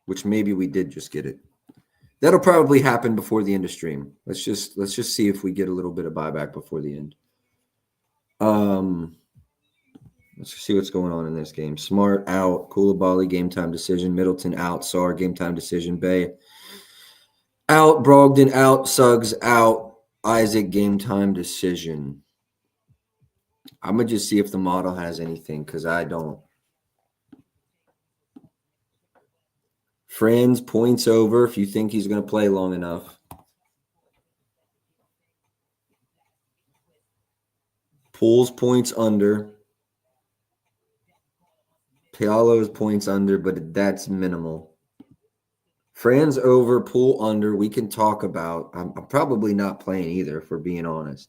[SPEAKER 1] which maybe we did just get it. That'll probably happen before the end of stream. Let's just see if we get a little bit of buyback before the end. Let's see what's going on in this game. Smart out, Koulibaly game time decision, Middleton out, Sarr game time decision, Bay out, Brogdon out, Suggs out, Isaac game time decision. I'm gonna just see if the model has anything because I don't. Friends points over if you think he's gonna play long enough. Pools points under. Pialo's points under, but that's minimal. Franz over, Pool under. We can talk about. I'm probably not playing either, if we're being honest.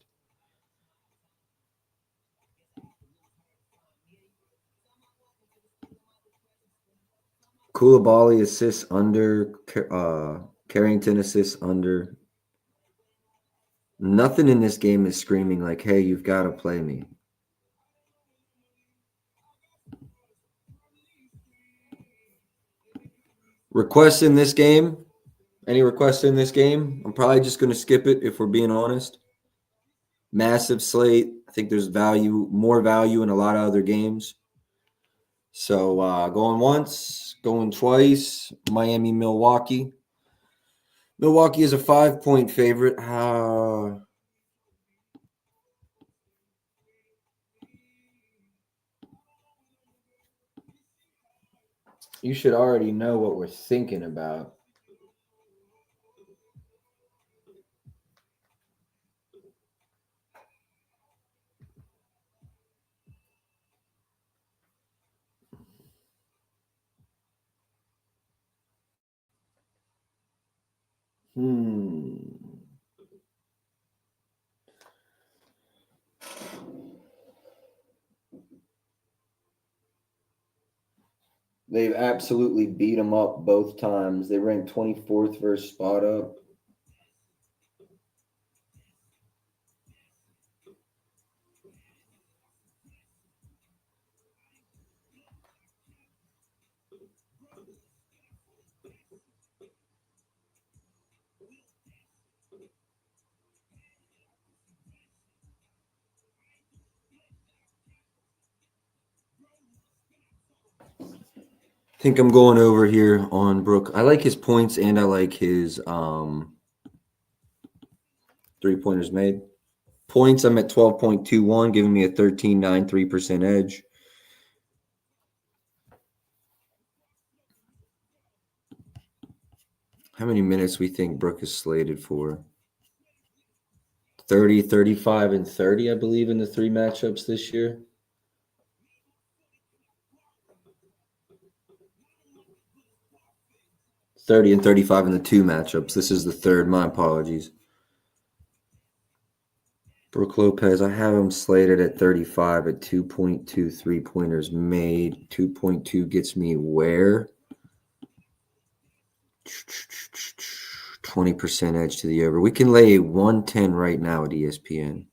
[SPEAKER 1] Koulibaly assists under. Carrington assists under. Nothing in this game is screaming like, hey, you've got to play me. Requests in this game? Any requests in this game? I'm probably just going to skip it if we're being honest. Massive slate. I think there's more value in a lot of other games. So going once, going twice. Miami, Milwaukee. Milwaukee is a 5-point favorite. You should already know what we're thinking about. They've absolutely beat them up both times. They ranked 24th versus spot up. I think I'm going over here on Brook. I like his points and I like his 3-pointers made. Points, I'm at 12.21, giving me a 13.93% edge. How many minutes we think Brook is slated for? 30, 35, and 30, I believe, in the 3 matchups this year. 30 and 35 in the 2 matchups. This is the third. My apologies. Brooke Lopez, I have him slated at 35 at 2.2 3-pointers made. 2.2 gets me where? 20% edge to the over. We can lay a 110 right now at ESPN.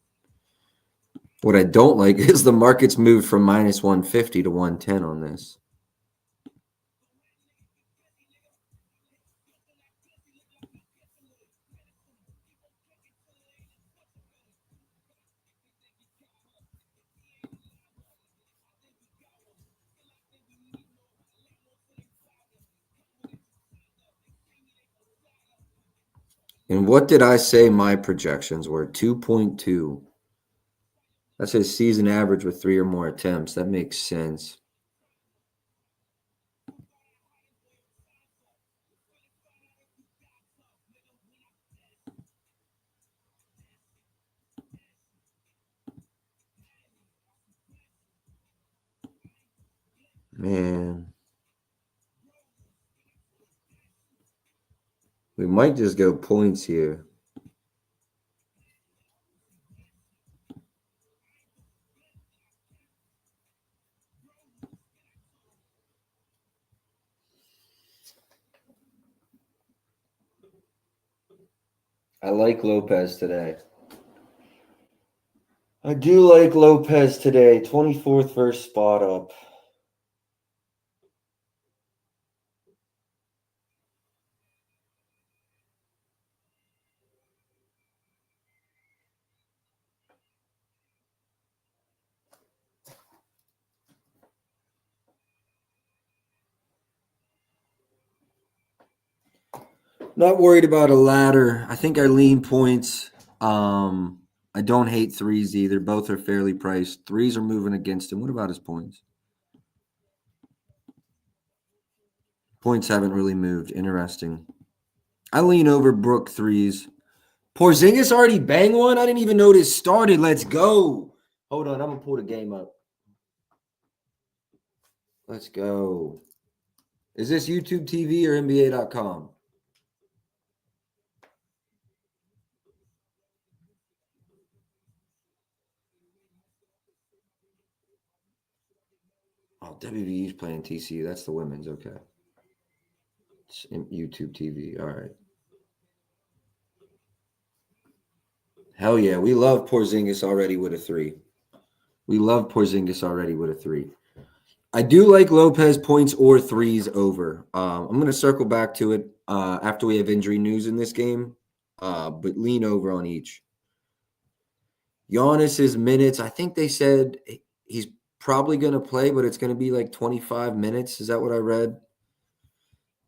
[SPEAKER 1] What I don't like is the market's moved from minus 150 to 110 on this. And what did I say my projections were? 2.2. That's his season average with 3 or more attempts. That makes sense. Man. We might just go points here. I like Lopez today. I do like Lopez today. 24th first spot up. Not worried about a ladder. I think I lean points. I don't hate threes either. Both are fairly priced. Threes are moving against him. What about his points? Points haven't really moved. Interesting. I lean over Brook threes. Porzingis already banged one? I didn't even know this started. Let's go. Hold on. I'm going to pull the game up. Let's go. Is this YouTube TV or NBA.com? Oh, WVU's playing TCU. That's the women's. Okay. It's YouTube TV. All right. Hell yeah. We love Porzingis already with a 3. We love Porzingis already with a 3. I do like Lopez points or threes over. I'm going to circle back to it after we have injury news in this game, but lean over on each. Giannis's minutes, I think they said he's probably going to play, but it's going to be like 25 minutes. Is that what I read?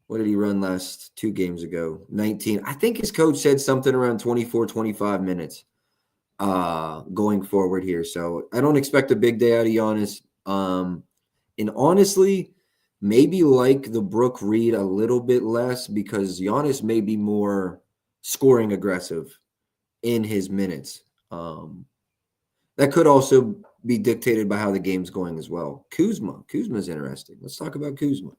[SPEAKER 1] What did he run last 2 games ago? 19. I think his coach said something around 24, 25 minutes going forward here. So I don't expect a big day out of Giannis. And honestly, maybe like the Brook Reed a little bit less because Giannis may be more scoring aggressive in his minutes. That could also be dictated by how the game's going as well. Kuzma's interesting. Let's talk about Kuzma.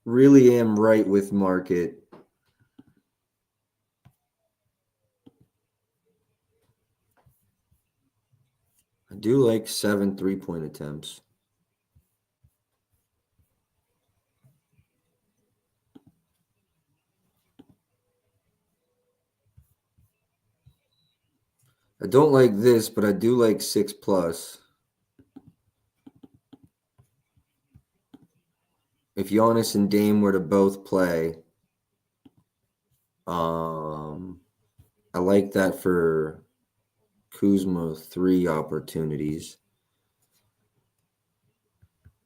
[SPEAKER 1] Really am right with market. I do like 7 3-point attempts. I don't like this, but I do like 6+. If Giannis and Dame were to both play, I like that for Kuzma 3 opportunities.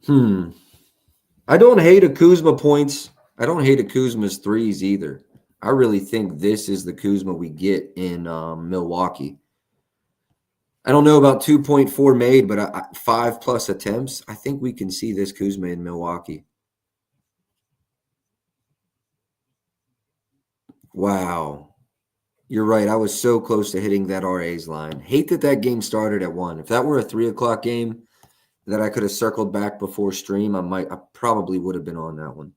[SPEAKER 1] I don't hate a Kuzma points. I don't hate a Kuzma's threes either. I really think this is the Kuzma we get in Milwaukee. I don't know about 2.4 made, but 5+ attempts. I think we can see this Kuzma in Milwaukee. Wow. You're right. I was so close to hitting that RA's line. Hate that that game started at 1. If that were a 3 o'clock game that I could have circled back before stream, I probably would have been on that one.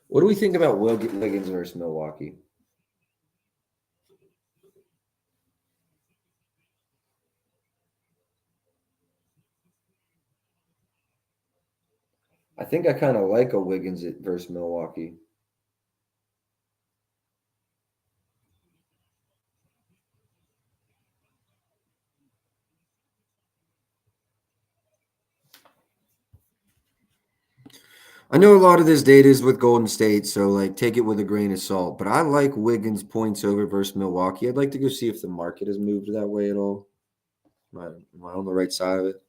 [SPEAKER 1] What do we think about Wiggins versus Milwaukee? I think I kind of like a Wiggins versus Milwaukee. I know a lot of this data is with Golden State, so like take it with a grain of salt. But I like Wiggins points over versus Milwaukee. I'd like to go see if the market has moved that way at all. Am I on the right side of it?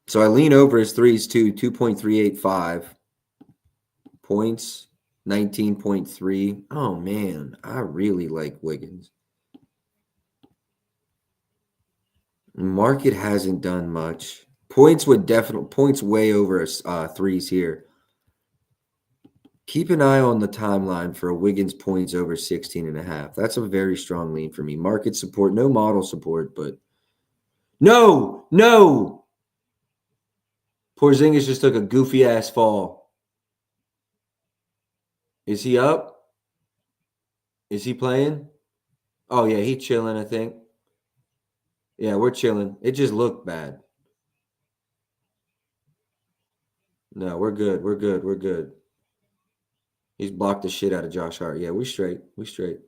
[SPEAKER 1] So I lean over his threes too, 2.385 points, 19.3. Oh man, I really like Wiggins. Market hasn't done much. Points way over threes here. Keep an eye on the timeline for a Wiggins points over 16.5. That's a very strong lean for me. Market support, no model support, but no. Porzingis just took a goofy ass fall. Is he up? Is he playing? Oh yeah, he chilling, I think. Yeah, we're chilling. It just looked bad. No, we're good. We're good. We're good. He's blocked the shit out of Josh Hart. Yeah, we straight. We straight.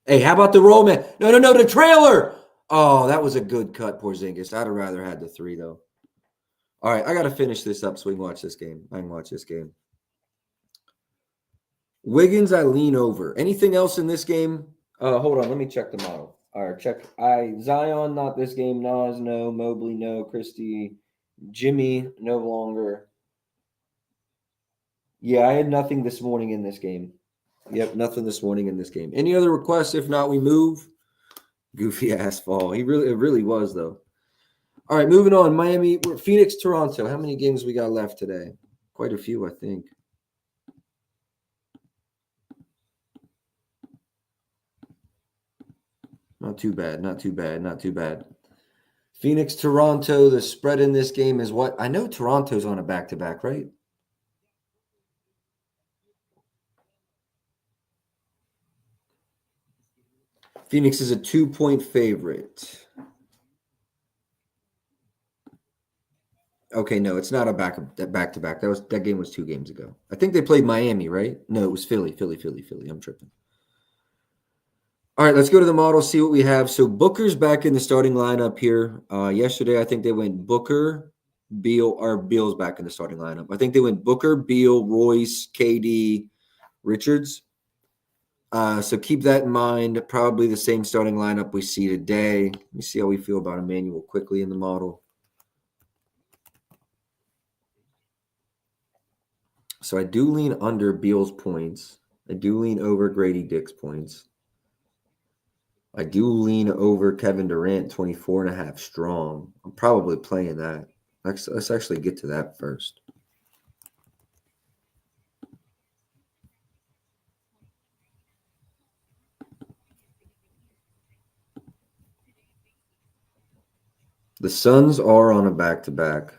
[SPEAKER 1] Hey, how about the roll, man? No, the trailer. Oh, that was a good cut, Porzingis. I'd have rather had the 3 though. All right, I got to finish this up so we can watch this game. I can watch this game. Wiggins, I lean over. Anything else in this game? Hold on, let me check the model. All right, check. Zion, not this game. Nas, no. Mobley, no. Christie, Jimmy, no longer. Yeah, I had nothing this morning in this game. Yep, nothing this morning in this game. Any other requests? If not, we move. Goofy ass fall. It really was though. All right, moving on. Miami, Phoenix, Toronto. How many games we got left today? Quite a few, I think. Not too bad. Not too bad. Not too bad. Phoenix, Toronto. The spread in this game is what? I know Toronto's on a back-to-back, right? Phoenix is a 2-point favorite. Okay, no, it's not a back-to-back. That game was 2 games ago. I think they played Miami, right? No, it was Philly. I'm tripping. All right, let's go to the model, see what we have. So Booker's back in the starting lineup here. Yesterday, I think they went Booker, Beal, or Beal's back in the starting lineup. I think they went Booker, Beal, Royce, KD, Richards. So keep that in mind. Probably the same starting lineup we see today. Let me see how we feel about Emmanuel quickly in the model. So I do lean under Beal's points. I do lean over Grady Dick's points. I do lean over Kevin Durant, 24.5 strong. I'm probably playing that. Let's actually get to that first. The Suns are on a back-to-back.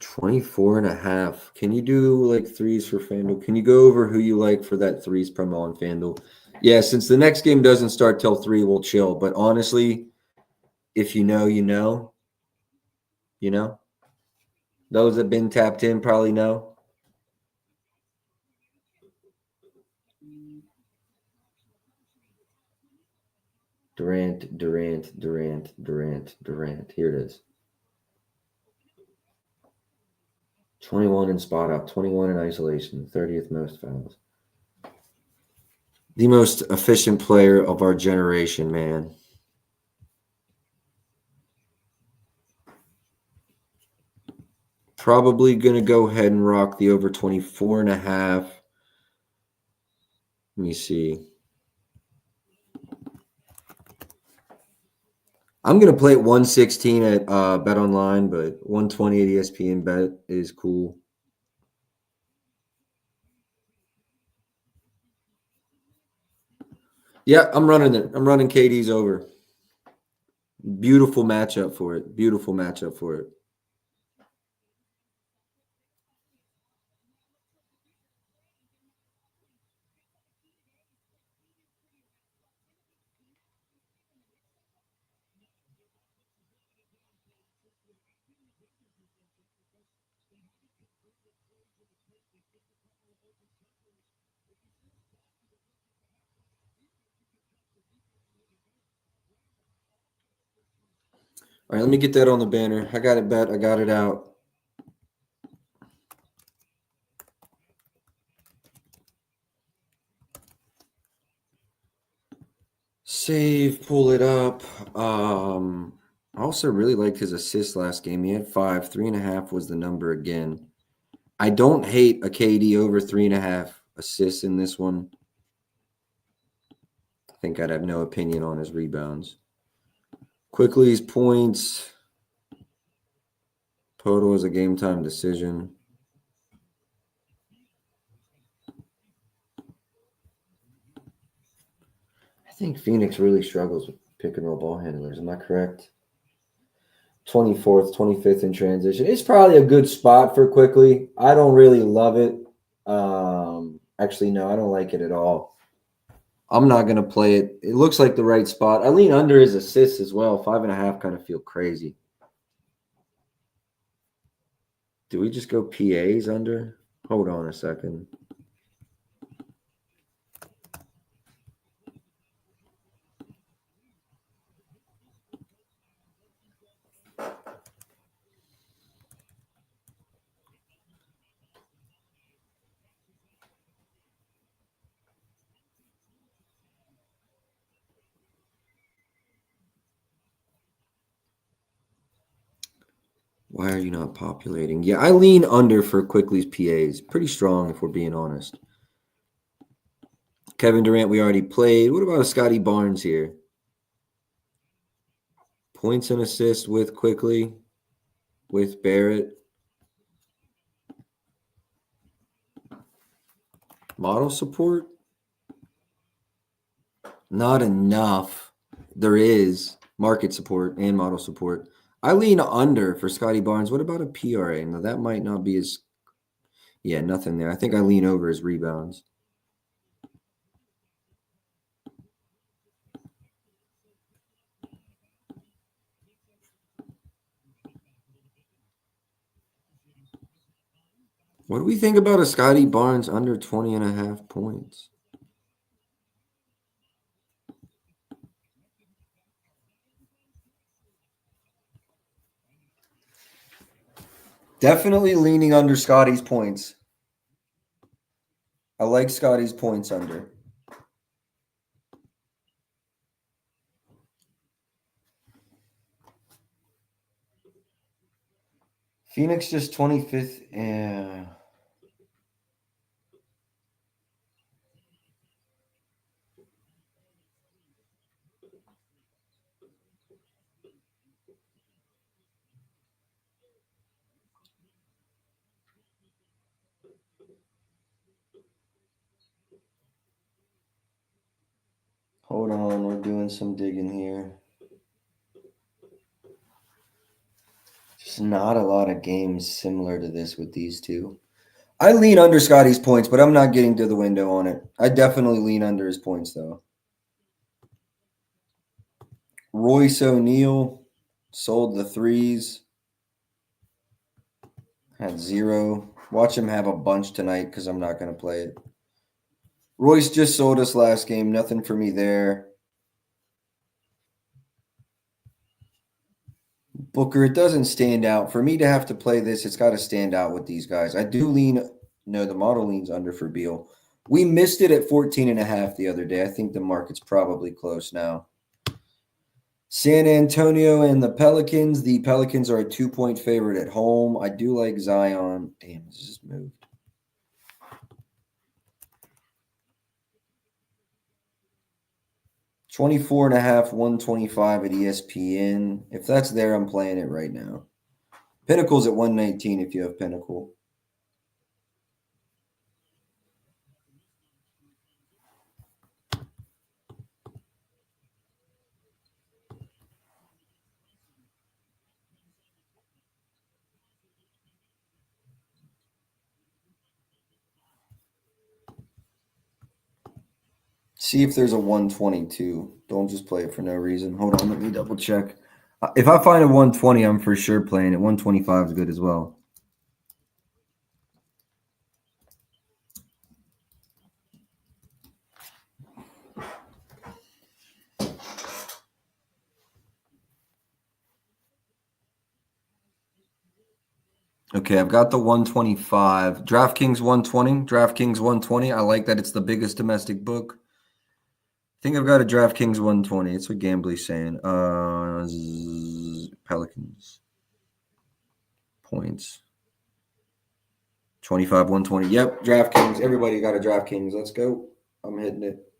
[SPEAKER 1] $24.5. Can you do like threes for FanDuel? Can you go over who you like for that threes promo on FanDuel? Yeah, since the next game doesn't start till 3, we'll chill. But honestly, if you know, you know. You know? Those that have been tapped in probably know. Durant. Here it is. 21 in spot up, 21 in isolation, 30th most fouls. The most efficient player of our generation, man. Probably going to go ahead and rock the over 24.5. Let me see. I'm gonna play at 116 at Bet Online, but 120 at ESPN Bet is cool. Yeah, I'm running it. I'm running KD's over. Beautiful matchup for it. Beautiful matchup for it. All right, let me get that on the banner. I got it bet. I got it out. Save, pull it up. I also really liked his assist last game. He had 5. 3.5 was the number again. I don't hate a KD over 3.5 assists in this one. I think I'd have no opinion on his rebounds. Quickly, his points. Total is a game time decision. I think Phoenix really struggles with pick and roll ball handlers. Am I correct? 24th, 25th in transition. It's probably a good spot for Quickly. I don't really love it. Actually, no, I don't like it at all. I'm not going to play it. It looks like the right spot. I lean under his assists as well. 5.5 kind of feel crazy. Do we just go PAs under? Hold on a second. Why are you not populating? Yeah, I lean under for Quickly's PAs. Pretty strong, if we're being honest. Kevin Durant, we already played. What about a Scotty Barnes here? Points and assists with Quickly, with Barrett. Model support? Not enough. There is market support and model support. I lean under for Scotty Barnes. What about a PRA? Now, that might not be as... Yeah, nothing there. I think I lean over his rebounds. What do we think about a Scotty Barnes under 20.5 points? Definitely leaning under Scotty's points. I like Scotty's points under. Phoenix just 25th. Yeah. Hold on, we're doing some digging here. Just not a lot of games similar to this with these two. I lean under Scotty's points, but I'm not getting to the window on it. I definitely lean under his points, though. Royce O'Neal sold the threes. Had 0. Watch him have a bunch tonight because I'm not going to play it. Royce just sold us last game. Nothing for me there. Booker, it doesn't stand out. For me to have to play this, it's got to stand out with these guys. I do lean, no, the model leans under for Beal. We missed it at 14.5 the other day. I think the market's probably close now. San Antonio and the Pelicans. The Pelicans are a 2-point favorite at home. I do like Zion. Damn, this just moved. 24.5, 125 at ESPN. If that's there, I'm playing it right now. Pinnacle's at 119 if you have Pinnacle. See if there's a 122. Don't just play it for no reason. Hold on, let me double check. If I find a 120, I'm for sure playing it. 125 is good as well. Okay, I've got the 125. DraftKings 120. DraftKings 120. I like that it's the biggest domestic book. I think I've got a DraftKings 120. It's what Gambly's saying. Pelicans. Points. 25, 120. Yep, DraftKings. Everybody got a DraftKings. Let's go. I'm hitting it.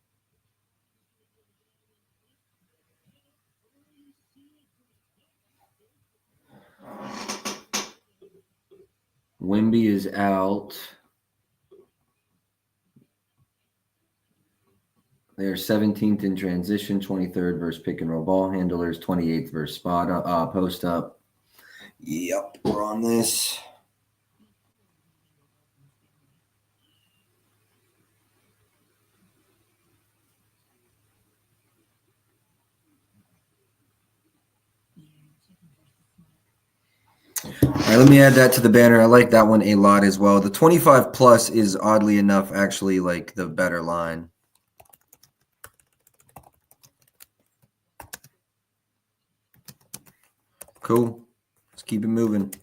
[SPEAKER 1] Wemby is out. They're 17th in transition, 23rd versus pick and roll ball handlers, 28th versus spot post up. Yep, we're on this. All right, let me add that to the banner. I like that one a lot as well. The 25 plus is oddly enough actually like the better line. Cool. Let's keep it moving.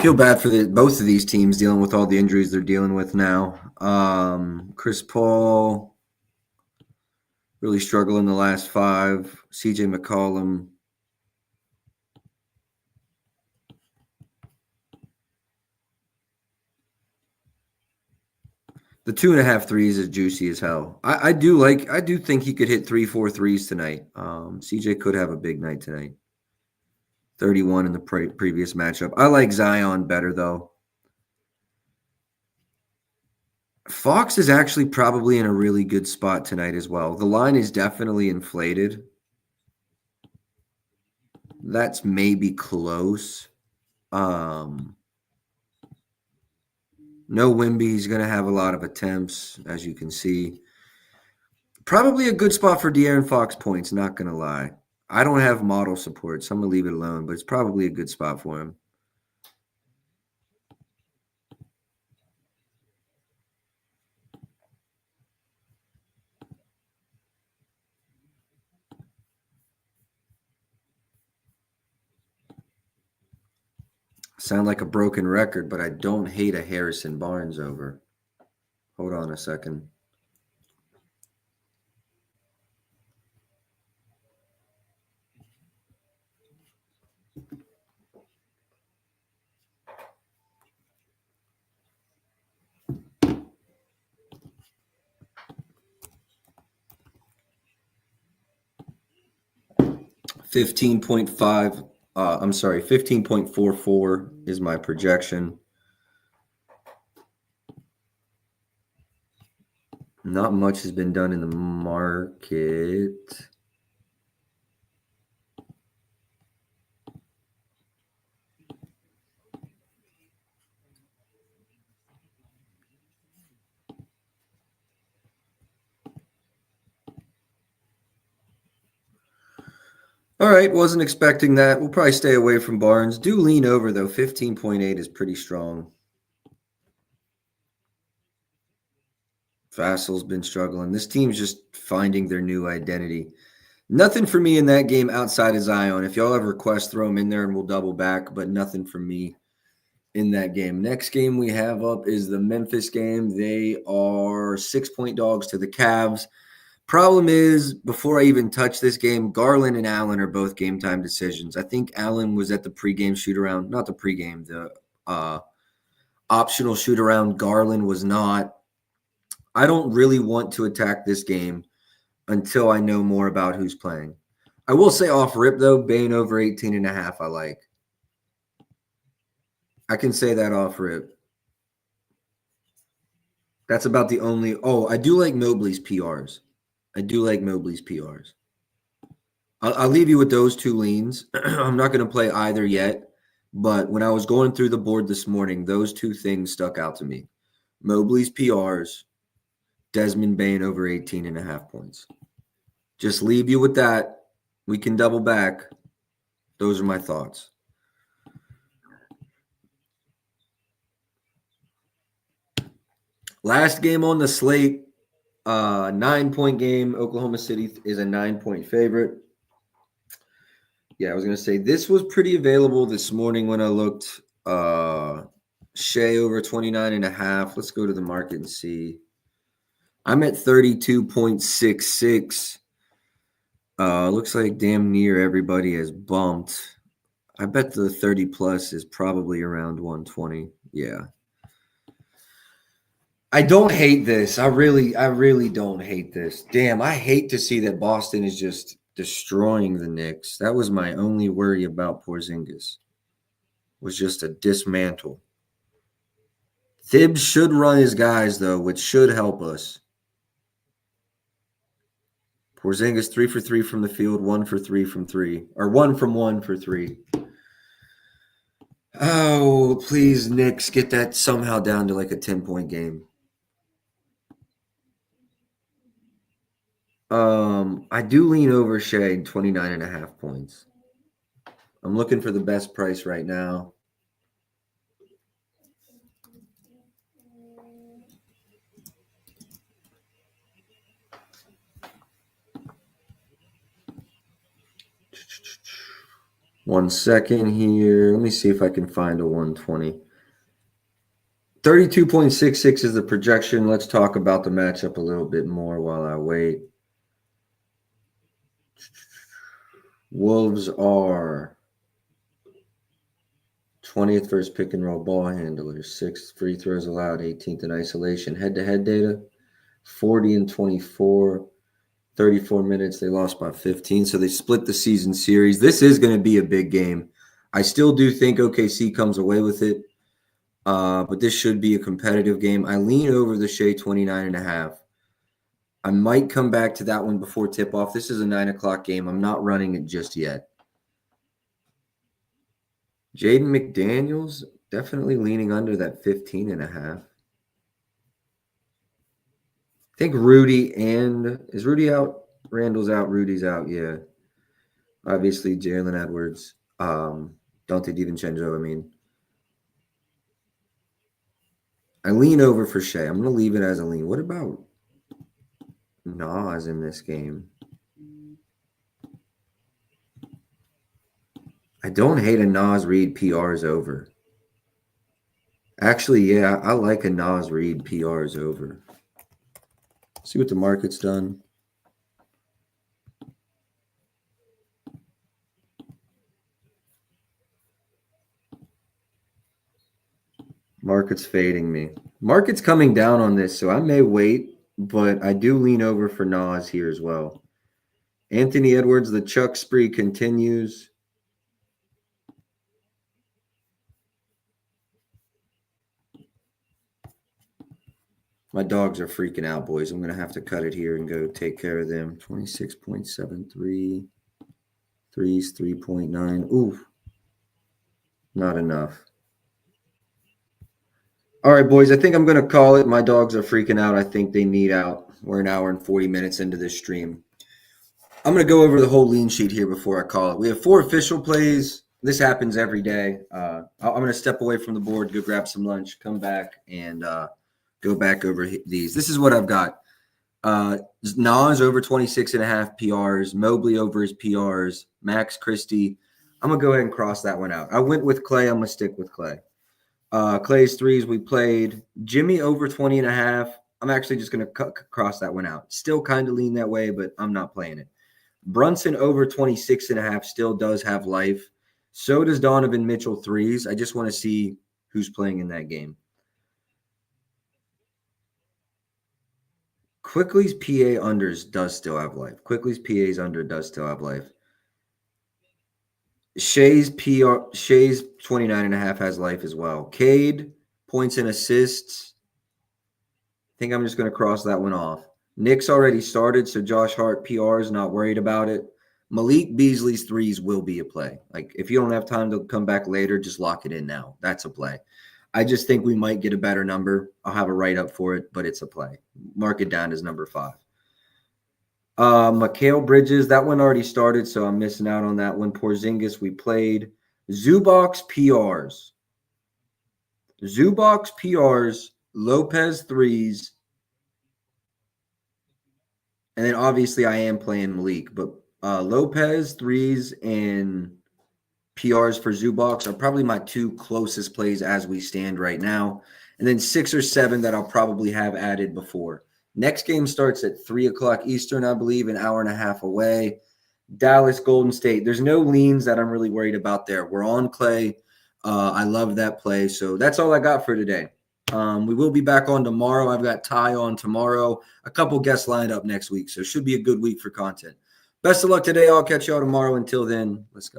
[SPEAKER 1] Feel bad for both of these teams dealing with all the injuries they're dealing with now. Chris Paul really struggled in the last 5. CJ McCollum. The 2.5 threes is juicy as hell. I do think he could hit 3-4 threes tonight. CJ could have a big night tonight. 31 in the previous matchup. I like Zion better though. Fox is actually probably in a really good spot tonight as well. The line is definitely inflated. That's maybe close. No Wemby. He's going to have a lot of attempts, as you can see. Probably a good spot for De'Aaron Fox points, not going to lie. I don't have model support, so I'm going to leave it alone, but it's probably a good spot for him. Sound like a broken record, but I don't hate a Harrison Barnes over. Hold on a second. I'm sorry, 15.44 is my projection. Not much has been done in the market. All right, wasn't expecting that. We'll probably stay away from Barnes. Do lean over, though. 15.8 is pretty strong. Vassal's been struggling. This team's just finding their new identity. Nothing for me in that game outside of Zion. If y'all have requests, throw them in there and we'll double back, but nothing for me in that game. Next game we have up is the Memphis game. They are 6-point dogs to the Cavs. Problem is, before I even touch this game, Garland and Allen are both game time decisions. I think Allen was at the pregame shoot-around. Not the pregame, the optional shoot-around. Garland was not. I don't really want to attack this game until I know more about who's playing. I will say off rip, though, Bane over 18.5, I like. I can say that off rip. That's about the only. Oh, I do like Mobley's PRs. I'll leave you with those two leans. I'm not going to play either yet, but when I was going through the board this morning, those two things stuck out to me. Mobley's PRs, Desmond Bane over 18.5 points. Just leave you with that. We can double back. Those are my thoughts. Last game on the slate, 9-point game. Oklahoma City is a 9-point favorite. Yeah, I was going to say this was pretty available this morning when I looked. Shea over 29.5. Let's go to the market and see. I'm at 32.66. Looks like damn near everybody has bumped. I bet the 30 plus is probably around 120. Yeah. I don't hate this. I really don't hate this. Damn, I hate to see that Boston is just destroying the Knicks. That was my only worry about Porzingis. Was just a dismantle. Thibs should run his guys, though, which should help us. Porzingis 3 for 3 from the field, 1 for 3 from 3. Or 1 from 1 for 3. Oh, please, Knicks, get that somehow down to like a 10-point game. I do lean over Shea 29.5 points. I'm looking for the best price right now. One second here. Let me see if I can find a 120. 32.66 is the projection. Let's talk about the matchup a little bit more while I wait. Wolves are 20th versus pick and roll ball handlers, 6th free throws allowed, 18th in isolation. Head-to-head data, 40 and 24, 34 minutes. They lost by 15, so they split the season series. This is going to be a big game. I still do think OKC comes away with it, but this should be a competitive game. I lean over the Shea 29.5. I might come back to that one before tip-off. This is a 9 o'clock game. I'm not running it just yet. Jaden McDaniels, definitely leaning under that 15.5. I think Rudy is Rudy out? Randall's out. Rudy's out. Yeah. Obviously, Jalen Edwards. Dante DiVincenzo, I mean. I lean over for Shea. I'm going to leave it as a lean. What about Nas in this game? I don't hate a Nas Reed PRs over. Actually, yeah, I like a Nas Reed PRs over. See what the market's done. Market's fading me. Market's coming down on this, so I may wait, but I do lean over for Nas here as well. Anthony Edwards, the Chuck spree continues. My dogs are freaking out, boys. I'm going to have to cut it here and go take care of them. 26.73. Threes, 3.9. Ooh. Not enough. All right, boys. I think I'm going to call it. My dogs are freaking out. I think they need out. We're an hour and 40 minutes into this stream. I'm going to go over the whole lean sheet here before I call it. We have 4 official plays. This happens every day. I'm going to step away from the board, go grab some lunch, come back, and go back over these. This is what I've got. Nas over 26.5 PRs. Mobley over his PRs. Max Christie. I'm going to go ahead and cross that one out. I went with Clay. I'm going to stick with Clay. Clay's threes we played. Jimmy over 20.5. I'm actually just going to cross that one out. Still kind of lean that way, but I'm not playing it. Brunson over 26.5 still does have life. So does Donovan Mitchell threes. I just want to see who's playing in that game. Quickly's PA unders does still have life. Quickly's PA's under does still have life. Shea's 29.5 has life as well. Cade, points and assists. I think I'm just going to cross that one off. Nick's already started, so Josh Hart PR is not worried about it. Malik Beasley's threes will be a play. Like, if you don't have time to come back later, just lock it in now. That's a play. I just think we might get a better number. I'll have a write-up for it, but it's a play. Mark it down as number 5. Mikal Bridges, that one already started, so I'm missing out on that one. Porzingis, we played. Zubox PRs. Zubox PRs, Lopez threes. And then obviously I am playing Malik, but Lopez threes and PRs for Zubox are probably my 2 closest plays as we stand right now. And then 6 or 7 that I'll probably have added before. Next game starts at 3 o'clock Eastern, I believe, an hour and a half away. Dallas, Golden State. There's no leans that I'm really worried about there. We're on Clay. I love that play. So that's all I got for today. We will be back on tomorrow. I've got Ty on tomorrow. A couple guests lined up next week. So it should be a good week for content. Best of luck today. I'll catch y'all tomorrow. Until then, let's go.